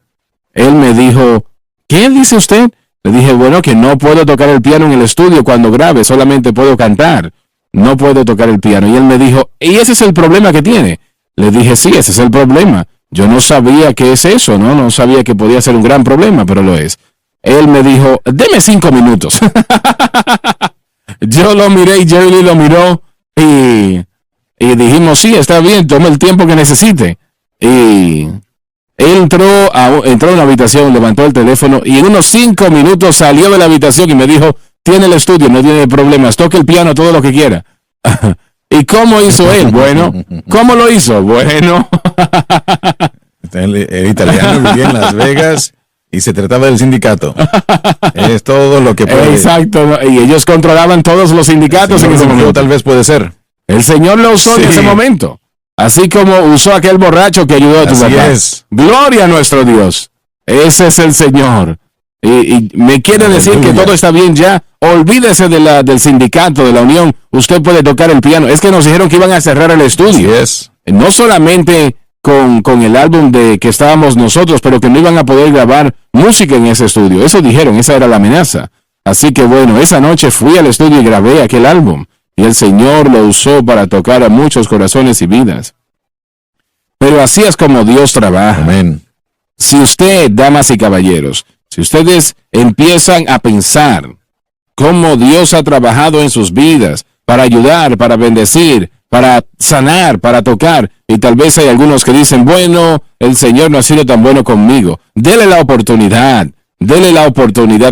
Él me dijo, ¿qué dice usted? Le dije, bueno, que no puedo tocar el piano en el estudio cuando grabe, solamente puedo cantar. No puedo tocar el piano. Y él me dijo, ¿y ese es el problema que tiene? Le dije, sí, ese es el problema. Yo no sabía que es eso, ¿no? No sabía que podía ser un gran problema, pero lo es. Él me dijo, deme 5 minutos. Yo lo miré y Jerry lo miró y dijimos, sí, está bien, tome el tiempo que necesite. Y él entró a una habitación, levantó el teléfono y en unos 5 minutos salió de la habitación y me dijo, tiene el estudio, no tiene problemas, toque el piano, todo lo que quiera. ¿Y cómo hizo él? Bueno, ¿cómo lo hizo? Bueno. El italiano vivía en Las Vegas y se trataba del sindicato. Es todo lo que puede. Exacto, y ellos controlaban todos los sindicatos en ese momento. Tal vez puede ser. El Señor lo usó en ese momento. Así como usó a aquel borracho que ayudó a tu papá. Es. Gloria a nuestro Dios. Ese es el Señor. Y me quiere decir que todo está bien ya. Olvídese del sindicato, de la unión. Usted puede tocar el piano. Es que nos dijeron que iban a cerrar el estudio. No solamente con el álbum de que estábamos nosotros, pero que no iban a poder grabar música en ese estudio. Eso dijeron, esa era la amenaza. Así que bueno, esa noche fui al estudio y grabé aquel álbum. Y el Señor lo usó para tocar a muchos corazones y vidas. Pero así es como Dios trabaja. Amén. Si usted, damas y caballeros, si ustedes empiezan a pensar cómo Dios ha trabajado en sus vidas para ayudar, para bendecir, para sanar, para tocar, y tal vez hay algunos que dicen, bueno, el Señor no ha sido tan bueno conmigo. Dele la oportunidad.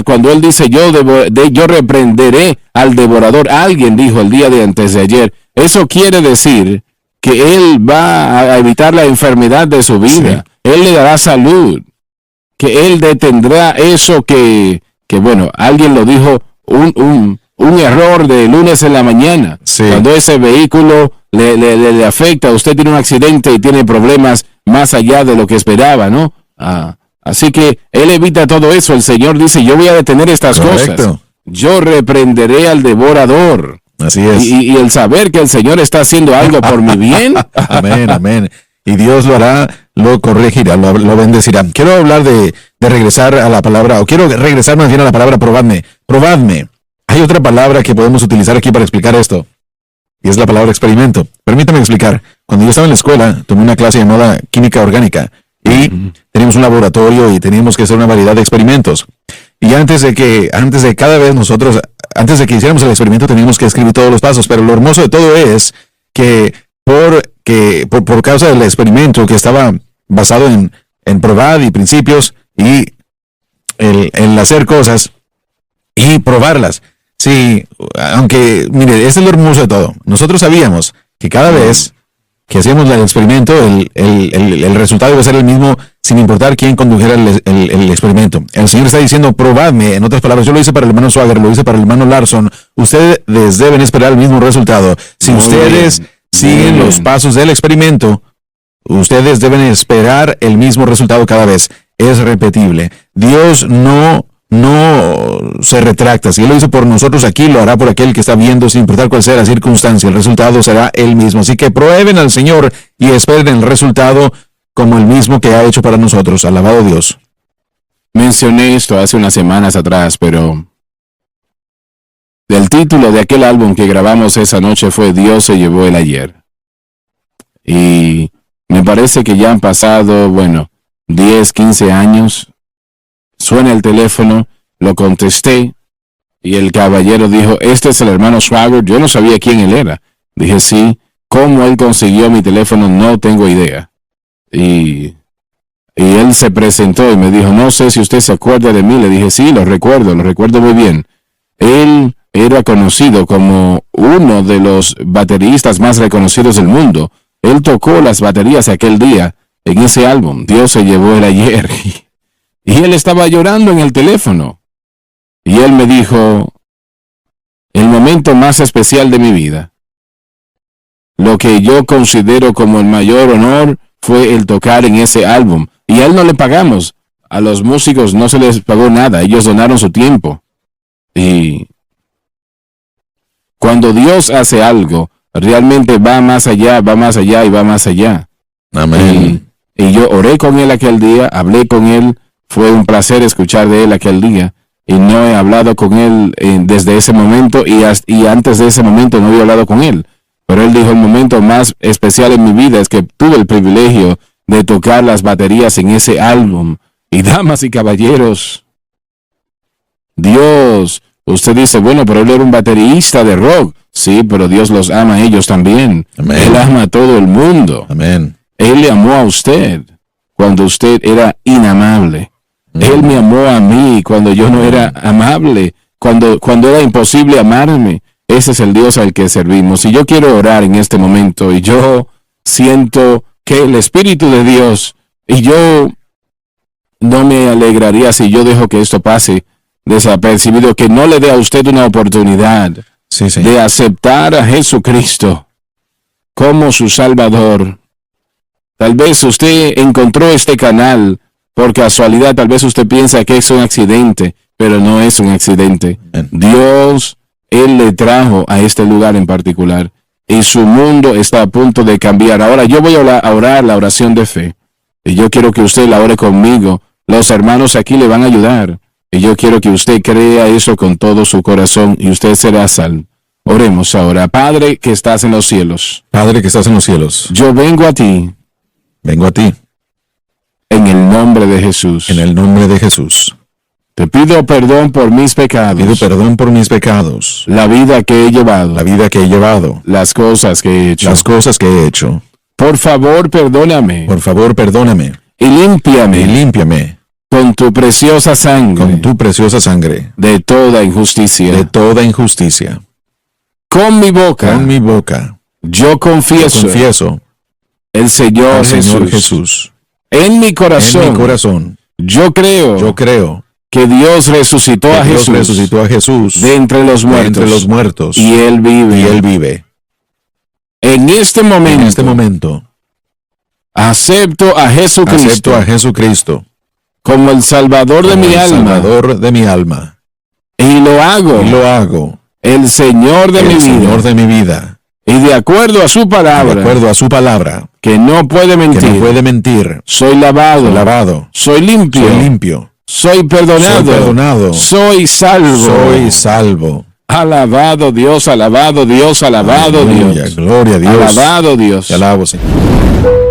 Cuando Él dice, yo reprenderé al devorador, alguien dijo el día de antes de ayer, eso quiere decir que Él va a evitar la enfermedad de su vida. Sí. Él le dará salud, que Él detendrá eso que bueno, alguien lo dijo, un error de lunes en la mañana. Sí. Cuando ese vehículo le afecta, usted tiene un accidente y tiene problemas más allá de lo que esperaba, ¿no? Así que Él evita todo eso. El Señor dice, yo voy a detener estas cosas. Yo reprenderé al devorador. Así es. Y el saber que el Señor está haciendo algo por mi bien. Amén, amén. Y Dios lo hará, lo corregirá, lo bendecirá. Quiero hablar de regresar a la palabra, o quiero regresar más bien a la palabra probadme. Probadme. Hay otra palabra que podemos utilizar aquí para explicar esto, y es la palabra experimento. Permítame explicar. Cuando yo estaba en la escuela, tomé una clase llamada química orgánica, y teníamos un laboratorio y teníamos que hacer una variedad de experimentos. Y antes de que hiciéramos el experimento, teníamos que escribir todos los pasos. Pero lo hermoso de todo es que por causa del experimento que estaba basado en probar y principios y el hacer cosas y probarlas. Sí, aunque, mire, este es lo hermoso de todo. Nosotros sabíamos que cada vez que hacíamos el experimento, el resultado iba a ser el mismo, sin importar quién condujera el experimento. El Señor está diciendo, probadme. En otras palabras, yo lo hice para el hermano Swagger, lo hice para el hermano Larson. Ustedes deben esperar el mismo resultado. Si ustedes siguen los pasos del experimento, ustedes deben esperar el mismo resultado cada vez. Es repetible. Dios no se retracta. Si Él lo hizo por nosotros aquí, lo hará por aquel que está viendo, sin importar cuál sea la circunstancia. El resultado será el mismo. Así que prueben al Señor y esperen el resultado como el mismo que ha hecho para nosotros. Alabado Dios. Mencioné esto hace unas semanas atrás, pero el título de aquel álbum que grabamos esa noche fue Dios se llevó el ayer. Y me parece que ya han pasado, 10, 15 años. Suena el teléfono, lo contesté, y el caballero dijo, este es el hermano Swagger. Yo no sabía quién él era. Dije, sí. ¿Cómo él consiguió mi teléfono? No tengo idea. Y él se presentó y me dijo, no sé si usted se acuerda de mí. Le dije, sí, lo recuerdo muy bien. Él era conocido como uno de los bateristas más reconocidos del mundo. Él tocó las baterías aquel día en ese álbum, Dios se llevó el ayer. Y él estaba llorando en el teléfono. Y él me dijo, el momento más especial de mi vida, lo que yo considero como el mayor honor, fue el tocar en ese álbum. Y a él no le pagamos. A los músicos no se les pagó nada. Ellos donaron su tiempo. Y cuando Dios hace algo, realmente va más allá y va más allá. Amén. Y yo oré con él aquel día, hablé con él. Fue un placer escuchar de él aquel día. Y no he hablado con él desde ese momento. Y antes de ese momento no había hablado con él. Pero él dijo, el momento más especial en mi vida es que tuve el privilegio de tocar las baterías en ese álbum. Y damas y caballeros, Dios, usted dice, pero él era un baterista de rock. Sí, pero Dios los ama a ellos también. Amén. Él ama a todo el mundo. Amén. Él le amó a usted cuando usted era inamable. Él me amó a mí cuando yo no era amable, cuando era imposible amarme. Ese es el Dios al que servimos. Y yo quiero orar en este momento, y yo siento que el Espíritu de Dios, y yo no me alegraría si yo dejo que esto pase desapercibido, que no le dé a usted una oportunidad de aceptar a Jesucristo como su Salvador. Tal vez usted encontró este canal por casualidad, tal vez usted piensa que es un accidente, pero no es un accidente. Dios, Él le trajo a este lugar en particular, y su mundo está a punto de cambiar. Ahora yo voy a orar la oración de fe, y yo quiero que usted la ore conmigo. Los hermanos aquí le van a ayudar, y yo quiero que usted crea eso con todo su corazón, y usted será salvo. Oremos ahora. Padre que estás en los cielos. Padre que estás en los cielos. Yo vengo a ti. Vengo a ti. En el nombre de Jesús. En el nombre de Jesús. Te pido perdón por mis pecados. Pido perdón por mis pecados. La vida que he llevado. La vida que he llevado. Las cosas que he hecho. Las cosas que he hecho. Por favor, perdóname. Por favor, perdóname. Y límpiame. Y límpiame. Con tu preciosa sangre. Con tu preciosa sangre. De toda injusticia. De toda injusticia. Con mi boca. Con mi boca. Yo confieso. Yo confieso. El Señor Jesús. En mi corazón. En mi corazón. Yo creo. Que Dios resucitó a Jesús. Resucitó a Jesús. De entre los muertos. De entre los muertos. Y Él vive. Y Él vive. En este momento. Acepto a Jesucristo. Acepto a Jesucristo. Como el Salvador de mi alma. Salvador de mi alma. Y lo hago. el Señor de mi vida. Señor de mi vida. Y de acuerdo a su palabra. De acuerdo a su palabra. Que no puede mentir. Que no puede mentir. Soy lavado. Soy lavado. Soy limpio. Soy limpio. Soy perdonado. Soy perdonado. Soy salvo. Soy salvo. Alabado Dios, alabado Dios, alabado Aleluya, Dios. Gloria a Dios. Alabado Dios. Te alabo, Señor.